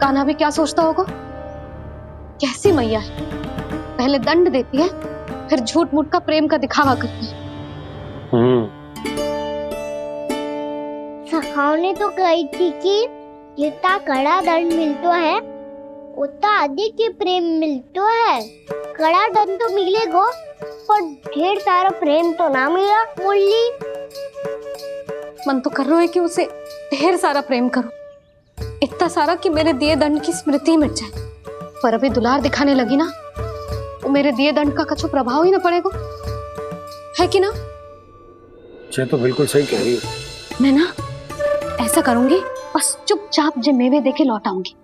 कान्हा भी क्या सोचता होगा? कैसी मैया है, पहले दंड देती है फिर झूठ मूठ का प्रेम का दिखावा करती है। सखाओ ने तो कही थी कि जितना कड़ा दंड मिलता है उतना अधिक ही प्रेम मिलतो है। कड़ा दंड तो मिलेगो, पर ढेर सारा प्रेम तो ना मिला। मुरली मन तो कर रहा है कि उसे ढेर सारा प्रेम करूं, इतना सारा कि मेरे दिए दंड की स्मृति मिट जाए। पर अभी दुलार दिखाने लगी ना, तो मेरे दिए दंड का कछु प्रभाव ही ना पड़ेगा, है कि ना? ये तो बिल्कुल सही कह रही है। मैं ना ऐसा करूंगी, बस चुपचाप जे मेवे देके लौट आऊंगी।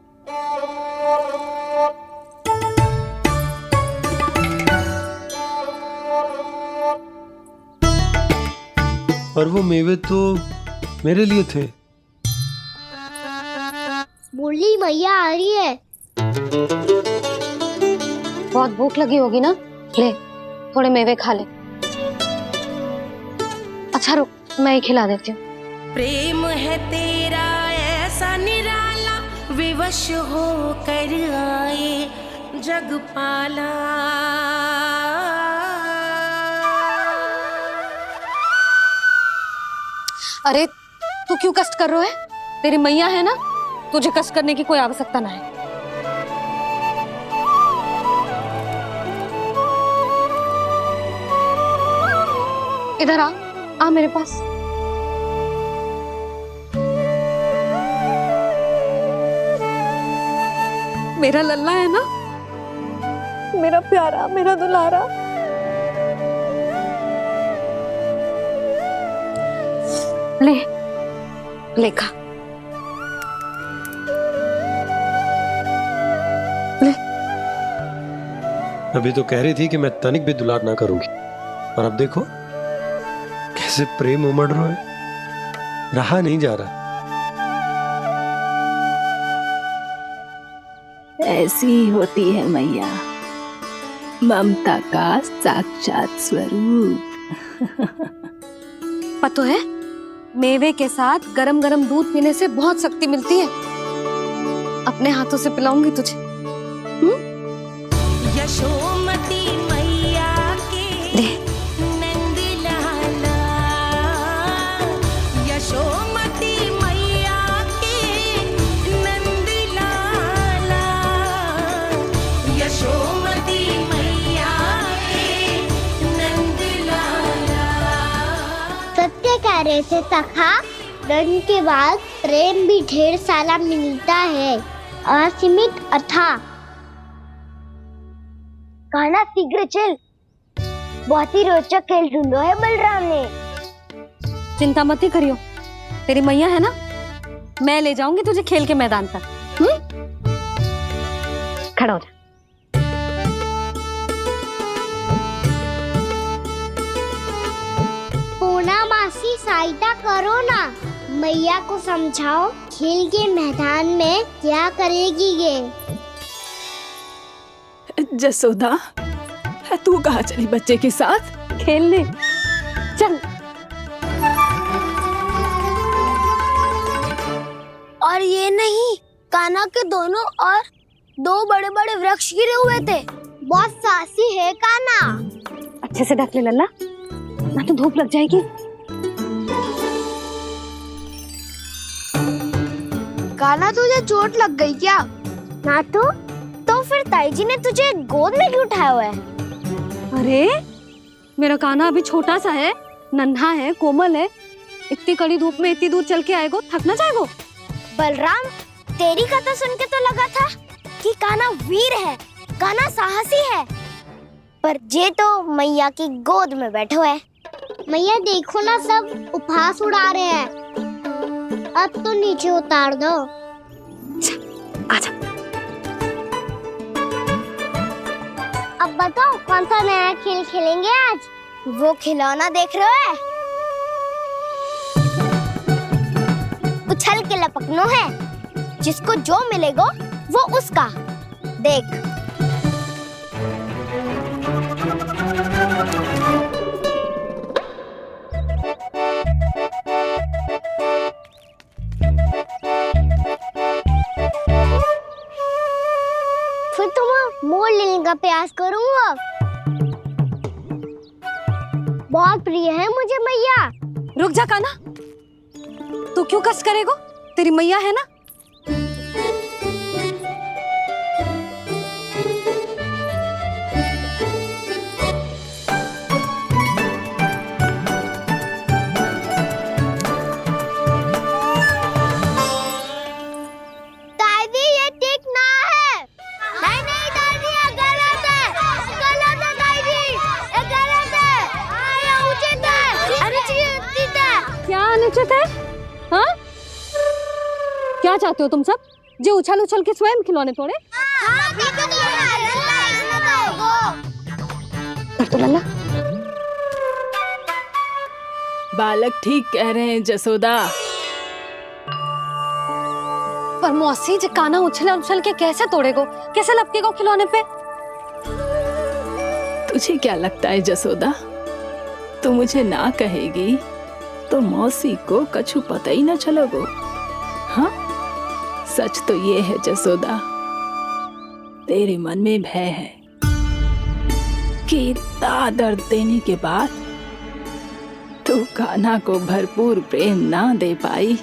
पर वो मेवे तो मेरे लिए थे। मुरली मैया आ रही है। बहुत भूख लगी होगी ना, ले थोड़े मेवे खा ले। अच्छा रुक, मैं ही खिला देती हूँ। प्रेम है तेरा ऐसा निराला, विवश हो कर आए जग पाला। अरे तू क्यों कष्ट कर रहा है? तेरी मैया है ना, तुझे कष्ट करने की कोई आवश्यकता ना है। इधर आ मेरे पास। मेरा लल्ला है ना, मेरा प्यारा, मेरा दुलारा। ले खा। ले। अभी तो कह रही थी कि मैं तनिक भी दुलार ना करूंगी, और अब देखो कैसे प्रेम उमड़ रहा है, रहा नहीं जा रहा। ऐसी ही होती है मैया, ममता का साक्षात स्वरूप। पता है, मेवे के साथ गरम गरम दूध पीने से बहुत शक्ति मिलती है। अपने हाथों से पिलाऊंगी तुझे। यशोमती मैया के नंद लाला, यशोमती मैया के नंद लाला, यशोमती मैया के नंद लाला। सत्य कह रहे थे सखा, दंड के बाद प्रेम भी ढेर सारा मिलता है, असीमित अथा। कहना शीघ्र चल, बहुत ही रोचक खेल ढूंढो है बलराम ने। चिंता मत ही करियो, तेरी मैया है ना, मैं ले जाऊंगी तुझे खेल के मैदान पर। खड़ा हो जा। पूना मासी सहायता करो ना, मैया को समझाओ खेल के मैदान में क्या करेगी ये। जसोदा, तू कहाँ चली बच्चे के साथ? खेलने चल। और ये नहीं, कान्हा के दोनों और दो बड़े बड़े वृक्ष गिरे हुए थे। बहुत साहसी है कान्हा। अच्छे से ढक ले लल्ला, ना तो धूप लग जाएगी। कान्हा तुझे चोट लग गई क्या? ना तो फिर ताई जी ने तुझे गोद में क्यों उठाया हुआ है? अरे मेरा कान्हा अभी छोटा सा है, नन्हा है, कोमल है। इतनी कड़ी धूप में इतनी दूर चल के आएगो, थक ना जाएगो। बलराम, तेरी कथा सुन के तो लगा था कि कान्हा वीर है, कान्हा साहसी है, पर जे तो मैया की गोद में बैठे हुए। मैया देखो ना, सब उपहास उड़ा रहे हैं। अब तो नीचे उतार दो। आजा। अब बताओ कौन सा नया खेल खेलेंगे आज? वो खिलौना देख रहे हो? उछल के लपकनो है, जिसको जो मिलेगा वो उसका। देख। फिर तुम मोड़ लेने का प्रयास करूंगा। बहुत प्रिय है मुझे मैया। रुक जा कान्हा, तू क्यों कष्ट करेगो? तेरी मैया है ना। हाँ? क्या चाहते हो तुम सब? जो उछल उछल के स्वयं खिलौने तोड़े? तो लल्ला बालक ठीक कह रहे हैं जसोदा। पर मौसी जी काना उछल उछल के कैसे तोड़ेगो, कैसे लपकेगो खिलौने पे? तुझे क्या लगता है जसोदा, तू मुझे ना कहेगी तो मौसी को कछु पता ही ना चलोगो? हाँ, सच तो ये है जसोदा, तेरे मन में भय है कि इतना दर्द देने के बाद तू कान्हा को भरपूर प्रेम ना दे पाई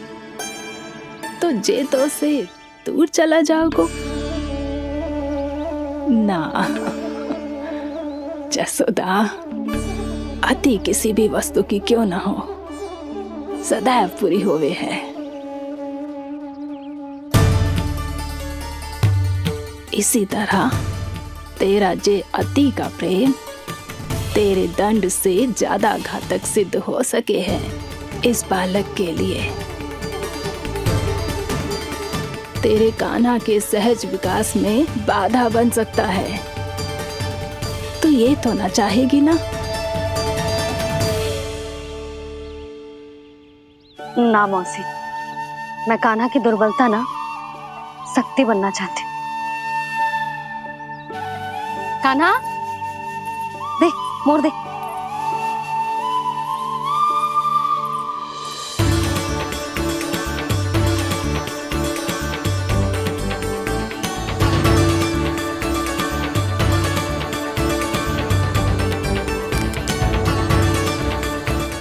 तो जेतो से दूर चला जाओगो ना। जसोदा, अति किसी भी वस्तु की क्यों ना हो, सदैव पूरी होवे है। इसी तरह तेरा जे अति का प्रेम तेरे दंड से ज्यादा घातक सिद्ध हो सके है इस बालक के लिए। तेरे कान्हा के सहज विकास में बाधा बन सकता है, तो ये तो ना चाहेगी ना? ना मौसी, मैं कान्हा की दुर्बलता ना शक्ति बनना चाहती। कान्हा, दे मोड़ दे।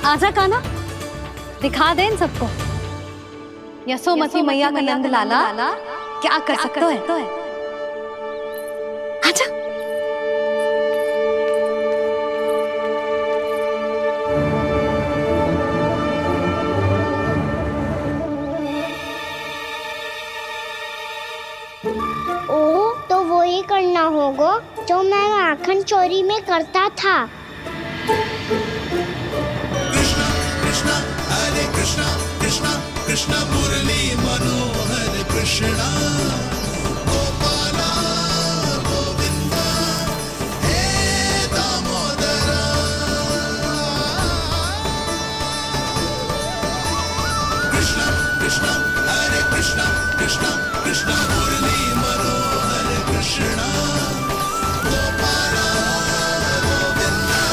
आजा कान्हा, दिखा दे इन सबको यशोमती मैया का नंद लाला क्या कर सकता है। आजा। ओ, तो वो ही करना होगा जो मैं माखन चोरी में करता था। कृष्णा कृष्णा मुरली मनोहर कृष्णा गोपाला गोविंदा हे दामोदरा। कृष्णा कृष्णा हरे कृष्णा कृष्णा कृष्णा मुरली मनोहर कृष्णा गोपाला गोविंदा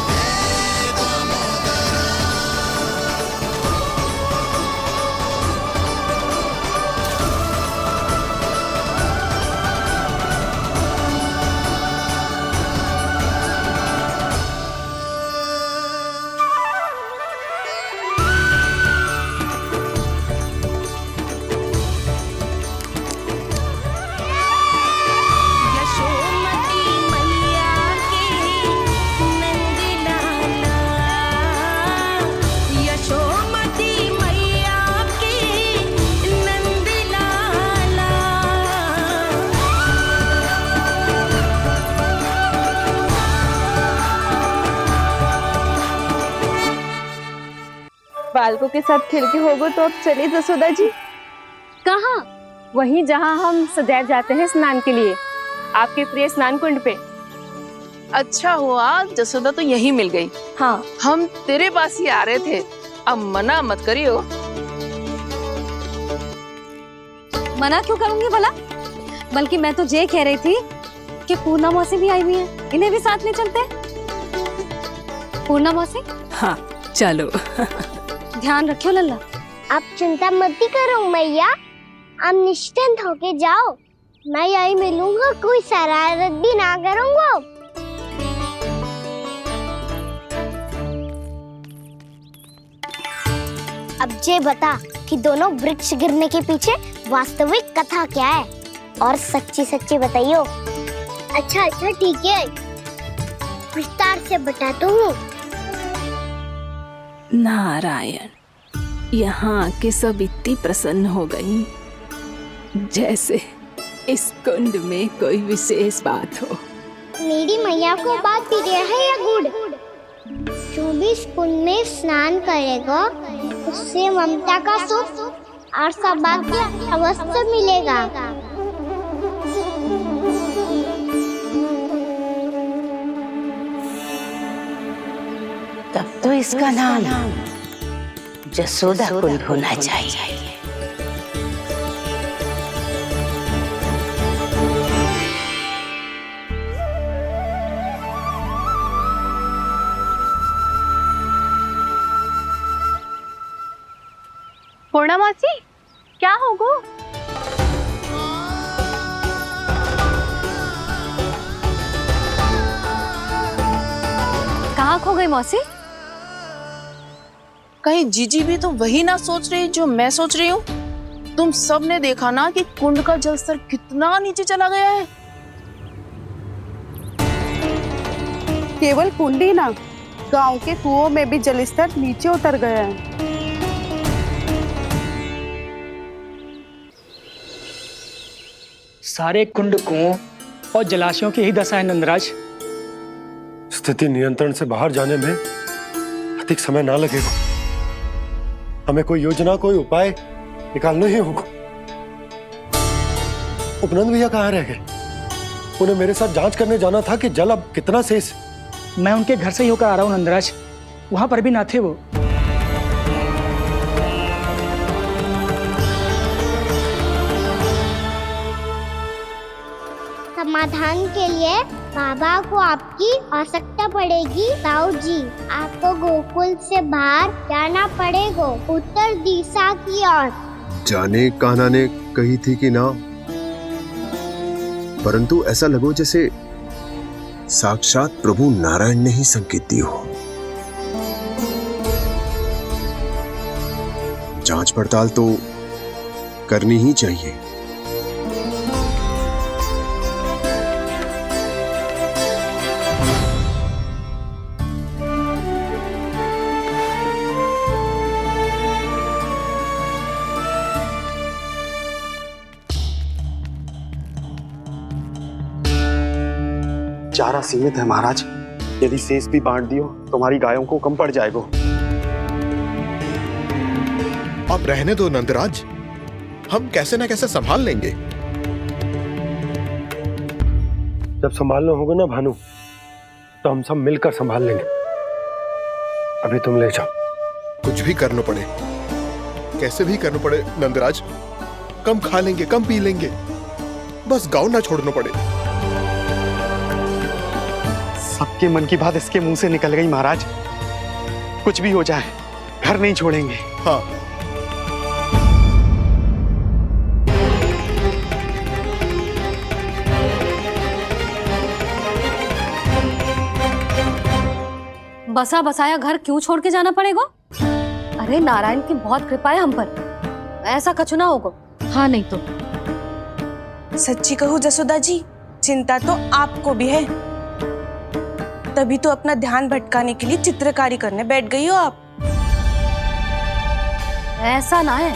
हे दामोदरा। बालकों के साथ खेल के होगो तो अब चलिए जसोदा जी। कहाँ? वहीं जहाँ हम सदैव जाते हैं स्नान के लिए, आपके प्रिय स्नान कुंड पे। अच्छा हुआ जसोदा तो यही मिल गई। हाँ, हम तेरे पास ही आ रहे थे, अब मना मत करियो। मना क्यों करूंगी भला? बल्कि मैं तो ये कह रही थी कि पूर्णा मौसी भी आई हुई है, इन्हें भी साथ ले चलते हैं। पूर्णा मौसी, हाँ चलो। ध्यान रखियो लल्ला। आप चिंता मत करो मैया, आप निश्चिंत होके जाओ, मैं यही मिलूंगा, कोई शरारत भी ना करूंगा। अब ये बता कि दोनों वृक्ष गिरने के पीछे वास्तविक कथा क्या है, और सच्ची सच्ची बताइयो। अच्छा ठीक है, विस्तार से बताता हूँ। नारायण, यहाँ के सब इतनी प्रसन्न हो गई जैसे इस कुंड में कोई विशेष बात हो। मेरी मैया को बात प्रिय है या गुड़? जो भी इस कुंड में स्नान करेगा उससे ममता का सुख और सौभाग्य अवश्य मिलेगा। तब तो इसका नाम जसोदा कुंड होना चाहिए। पूर्णा मासी, क्या होगो? कहाँ खो गई मौसी? कहीं जीजी भी तो वही ना सोच रही जो मैं सोच रही हूँ। तुम सब ने देखा ना कि कुंड का जलस्तर कितना नीचे चला गया है। केवल कुंड ही ना, गांव के कुओं में भी जलस्तर नीचे उतर गया है। सारे कुंड कुओं और जलाशयों की ही दशा है नंदराज। स्थिति नियंत्रण से बाहर जाने में अधिक समय ना लगेगा। हमें कोई योजना, कोई उपाय निकालना ही होगा। उपनंद भैया कहाँ रह गए? उन्हें मेरे साथ जांच करने जाना था कि जल अब कितना शेष। मैं उनके घर से ही होकर आ रहा हूँ नंदराज, वहां पर भी ना थे वो। समाधान के लिए बाबा को आपकी आवश्यकता पड़ेगी। ताऊ जी, आपको गोकुल से बाहर जाना पड़ेगा, उत्तर दिशा की ओर। जाने कान्हा ने कही थी कि ना, परंतु ऐसा लगो जैसे साक्षात प्रभु नारायण ने ही संकेत दी हो। जांच पड़ताल तो करनी ही चाहिए। चारा सीमित है महाराज, यदि शेष भी बांट दियो तो हमारी गायों को कम पड़ जाएगा। अब रहने दो नंदराज, हम कैसे न कैसे संभाल लेंगे। जब संभालना होगा ना भानु, तो हम सब मिलकर संभाल लेंगे। अभी तुम ले जाओ। कुछ भी करना पड़े, कैसे भी करना पड़े नंदराज, कम खा लेंगे, कम पी लेंगे, बस गाँव ना छोड़ना पड़े। सबके मन की बात इसके मुंह से निकल गई महाराज। कुछ भी हो जाए घर नहीं छोड़ेंगे। हाँ, बसा बसाया घर क्यों छोड़ के जाना पड़ेगा? अरे नारायण की बहुत कृपा है हम पर, ऐसा कछु ना होगा। हाँ नहीं तो सच्ची कहूँ जसोदा जी, चिंता तो आपको भी है, तभी तो अपना ध्यान भटकाने के लिए चित्रकारी करने बैठ गई हो आप। ऐसा ना है,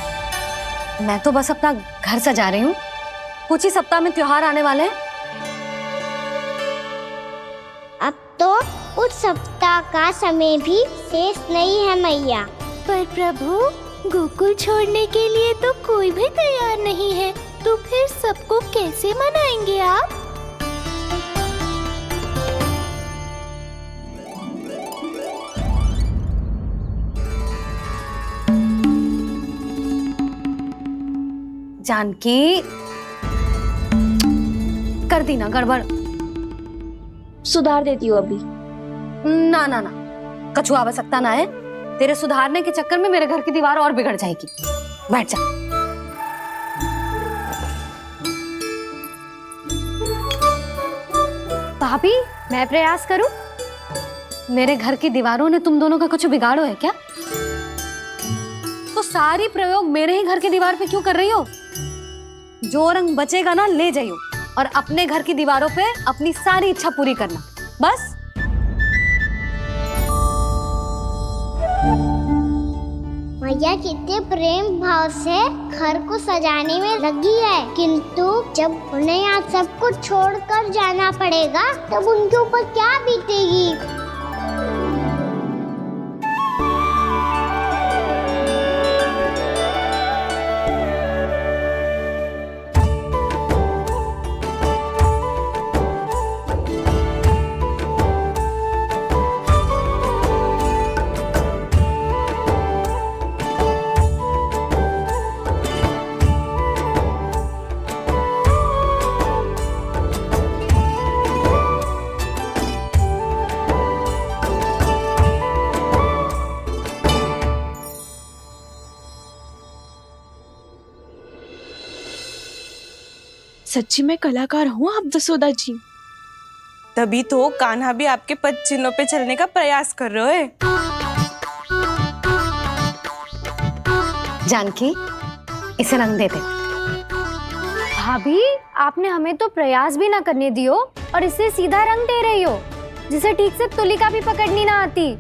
मैं तो बस अपना घर सजा रही हूँ। कुछ ही सप्ताह में त्योहार आने वाले हैं। अब तो कुछ सप्ताह का समय भी शेष नहीं है मैया। पर प्रभु, गोकुल छोड़ने के लिए तो कोई भी तैयार नहीं है, तो फिर सबको कैसे मनाएंगे आप? जानकी, कर दी ना गड़बड़। सुधार देती हूँ अभी। ना ना ना, कछु आवश्यकता ना है। तेरे सुधारने के चक्कर में मेरे घर की दीवार और बिगड़ जाएगी। बैठ जा। भाभी, मैं प्रयास करूं? मेरे घर की दीवारों ने तुम दोनों का कुछ बिगाड़ो है क्या? तो सारी प्रयोग मेरे ही घर की दीवार पे क्यों कर रही हो? जो रंग बचेगा ना ले जाइयो, और अपने घर की दीवारों पे अपनी सारी इच्छा पूरी करना, बस। मैया कितने प्रेम भाव से घर को सजाने में लगी है, किंतु जब उन्हें यहाँ सब कुछ छोड़कर जाना पड़ेगा तब उनके ऊपर क्या बीतेगी। सच्ची में कलाकार हूँ आप जसोदा जी। तभी तो कान्हा भी आपके पद चिन्हों पे चलने का प्रयास कर रहे है। जानकी, इसे रंग दे दे। भाभी, आपने हमें तो प्रयास भी ना करने दियो और इसे सीधा रंग दे रही हो, जिसे ठीक से तुलिका भी पकड़नी ना आती।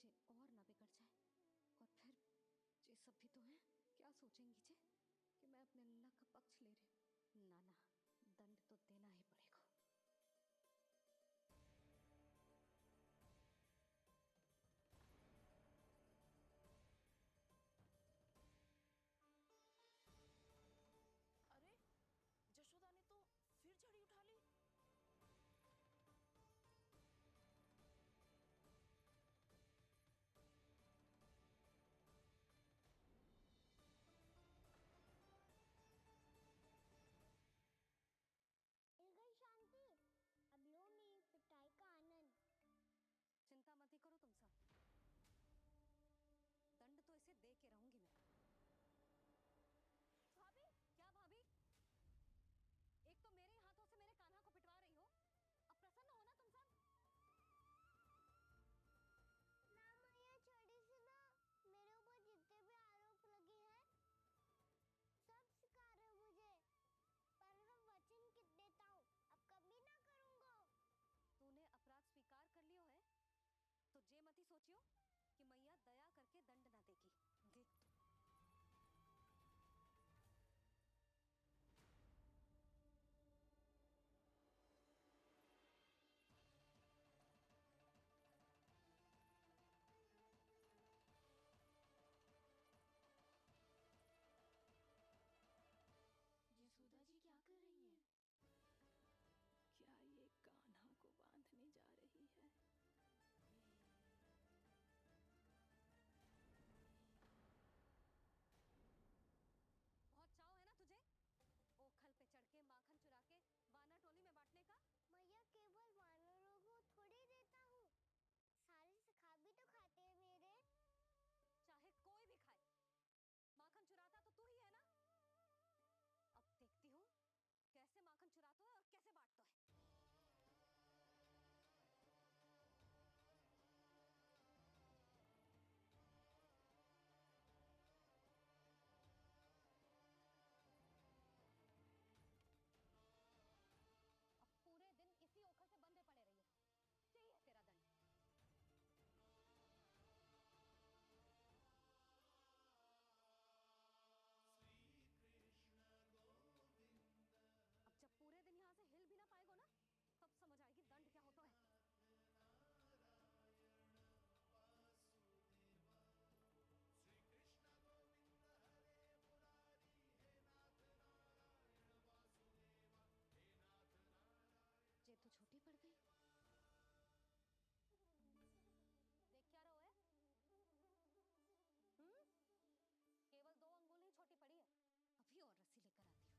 जे और ना बिगड़ जाए। और फिर जे सब भी तो हैं, क्या सोचेंगी जे कि मैं अपने अल्लाह का पक्ष ले रही हूँ। ना ना, दंड तो देना ही पड़ेगा। अरे जशोदा ने तो फिर छड़ी उठा ली। मिल गई शांति। अब लो मेरी पिटाई का आनंद। चिंता मत ही करो तुम सब, दंड तो इसे दे के रहूंगी मैं। भाभी, क्या भाभी? एक तो मेरे हाथों से मेरे कान्हा को पिटवा रही हो, अब प्रसन्न हो ना तुम सब? ना मैया छड़ी से ना मेरे ऊपर जितने भी आरोप लगे हैं सब स्वीकार है मुझे, पर मैं वचन देता हूँ अब कभी ना करूँगा। तूने अपराध स्वीकार कर लियो है तो जे मत ही सोचियो कि मैया दया करके दंड ना देगी। देख यशोदा जी क्या कर रही हैं? क्या ये कान्हा को बांधने जा रही है? बहुत चाव है ना तुझे ओखल पे चढ़ के माखन चुरा के वानर टोली में बांटने का? मैया केवल वानरों को थोड़ी देता हूँ, सारे सखा भी तो खाते हैं मेरे। चाहे कोई भी खाए, माखन चुराता तो तू ही है ना। अब देखती हूँ कैसे माखन चुराता है और कैसे बांटता है। अब पूरे दिन इसी ओखल से बंधे पड़े रहियो, यही है तेरा दंड। अब जब पूरे दिन यहाँ से हिल भी ना पाएगो ना, तब समझ आएगी दंड क्या होता है। ये तो छोटी पड़ गई। देख क्या रहो है? केवल 2 अंगुल ही छोटी पड़ी है, अभी और रस्सी लेकर आती हूँ।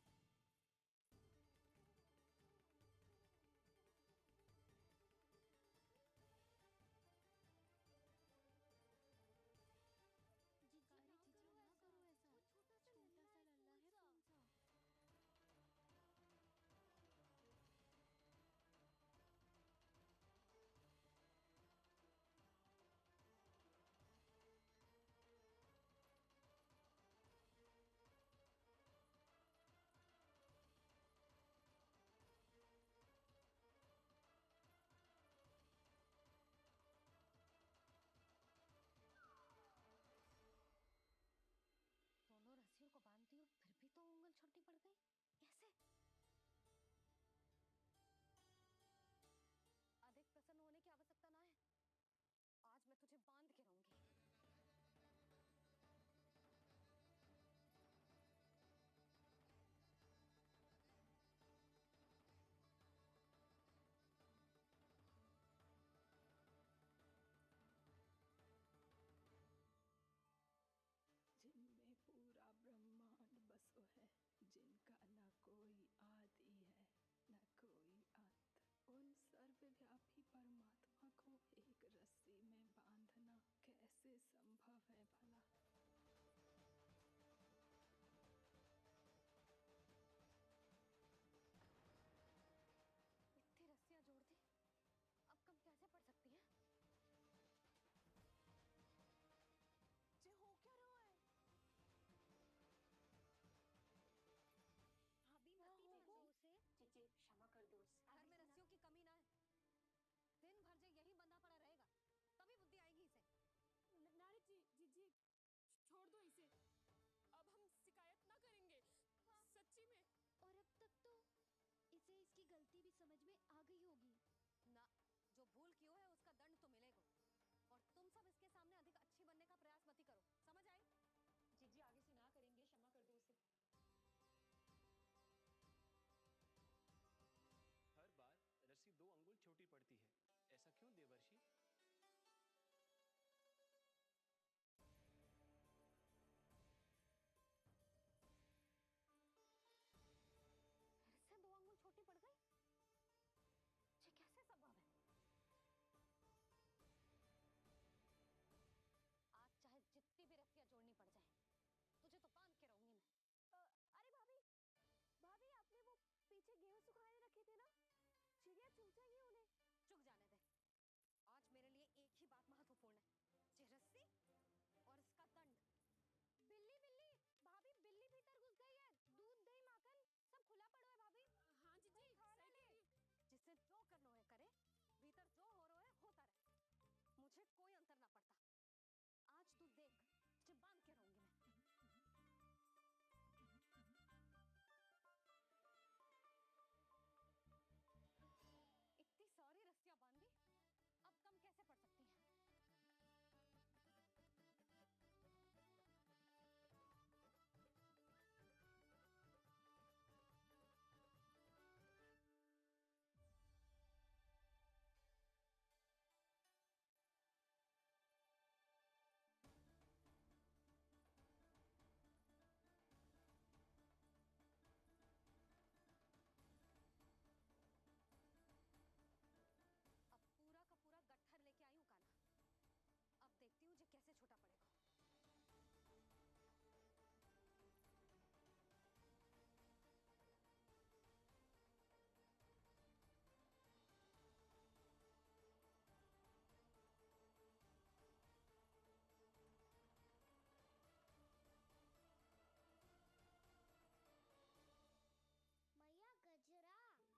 जीजी ना करो ऐसा, छोटा सा लल्ला है कौन सा। दोनों रस्सियों को बांधती हूँ फिर भी तो उंगल छोटी पड़ गई, कैसे? अधिक प्रसन्न होने की आवश्यकता ना है, आज मैं तुझे बांध के रहूंगी। जिनमें पूरा ब्रह्मांड बसो है, जिनका न कोई आदि है न कोई अंत, उन सर्वव्यापी परमात्मा को एक रस्सी में बांधना कैसे संभव है भला? इतनी रस्सियां जोड़ दी, अब कम कैसे पड़ सकती हैं? जे हो क्या रहा है? भाभी मत ही मारो उसे। जीजी क्षमा कर दो उसे। घर समझ में आ गई होगी। ना, जो भूल की हो है उसका दंड तो मिलेगा। और तुम सब इसके सामने अधिक अच्छी बनने का प्रयास मत करो, समझ आई? जीजी आगे से ना करेंगे, क्षमा कर दो उसे। हर बार रस्सी 2 अंगुल छोटी पड़ती है, ऐसा क्यों देवर्षि? फिर से 2 अंगुल छोटी पड़ गई? ये कैसे संभव है? आज चाहे जितनी भी रस्सियां जोड़नी पड़ जाए, तुझे तो बांध के रहूंगी मैं। अरे भाभी, भाभी आपने वो पीछे गेहूं सुखाने रखे थे ना, चिड़िया चुग जाएंगी उन्हें। चुक जाने दे। आज मेरे लिए एक ही बात महत्वपूर्ण है, ये रस्सी और इसका दंड। बिल्ली बिल्ली, भाभी बिल्ली भीतर घुस गई है। दूध दही माखन सब खुला पड़ा है भाभी। हाँ जीजी, सही कह रही है। जिससे जो करना है करे, भीतर जो हो रहा है होता रहे, मुझे कोई अंतर ना पड़ता। आज तू देख, तुझे बांध के रहूंगी मैं। इतनी सारी रस्सियां बांधी, अब कम कैसे पड़ सकती हैं? पूरा का पूरा गट्ठर लेके आई हूँ कान्हा। अब देखती हूँ ये कैसे छोटा पड़ेगा। मैया गजरा गिरने दे। जीजी जाने दो ना, बहुत छोटा बालक है।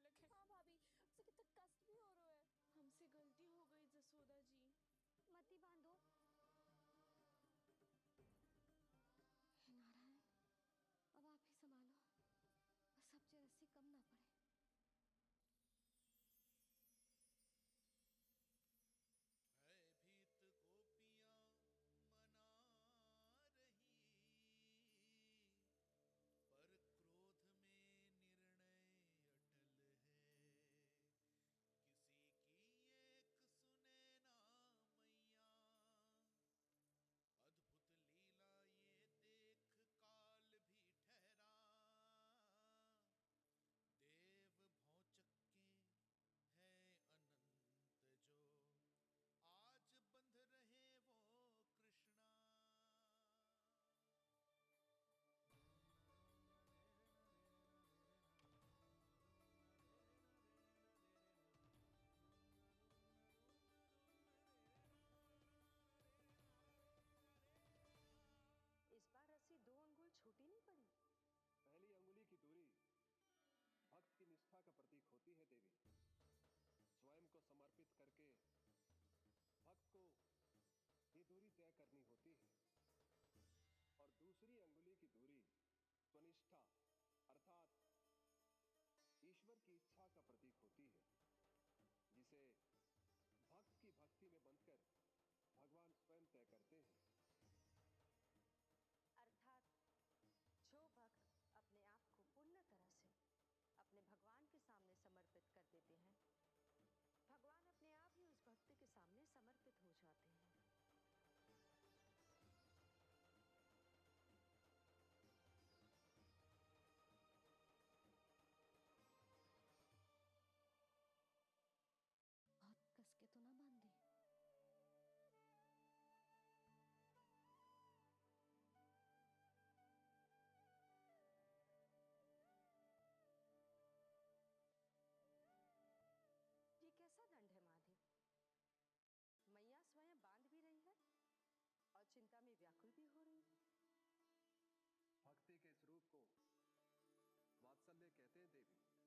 हाँ भाभी, उसे कितना कष्ट भी हो रहा है। हमसे गलती हो गई जसोदा जी। मती बांधो। हे नारायण, अब आप ही संभालो, बस अब ये रस्सी कम ना पड़े। भयभीत गोपियां मना रही, पर क्रोध में निर्णय अटल है। किसी की एक सुने ना मैया, अद्भुत लीला ये देख काल भी ठहरा। देव भौचक्के है अनंत जो, आज बंध रहे वो कृष्णा। इस बार रस्सी 2 अंगुल छोटी नहीं पड़ी। पहली अंगुली की दूरी भक्त की निष्ठा का प्रतीक होती है देवी। स्वयं को समर्पित करके भक्त को ये दूरी तय करनी होती है। और दूसरी अंगुली की दूरी स्वनिष्ठा अर्थात ईश्वर की इच्छा का प्रतीक होती है, जिसे भक्त की भक्ति में बंधकर भगवान स्वयं तय करते हैं। अर्थात जो भक्त अपने आप को पूर्ण तरह से अपने भगवान के सामने समर्पित कर देते हैं, भगवान अपने आप ही उस भक्त के सामने समर्पित हो जाते हैं। बहुत कस के तो ना बांधी। ये कैसा दंड है माधे? मैया स्वयं बांध भी रही है और चिंता में व्याकुल भी हो रही है। भक्ति के स्वरूप को वात्सल्य कहते हैं देवी।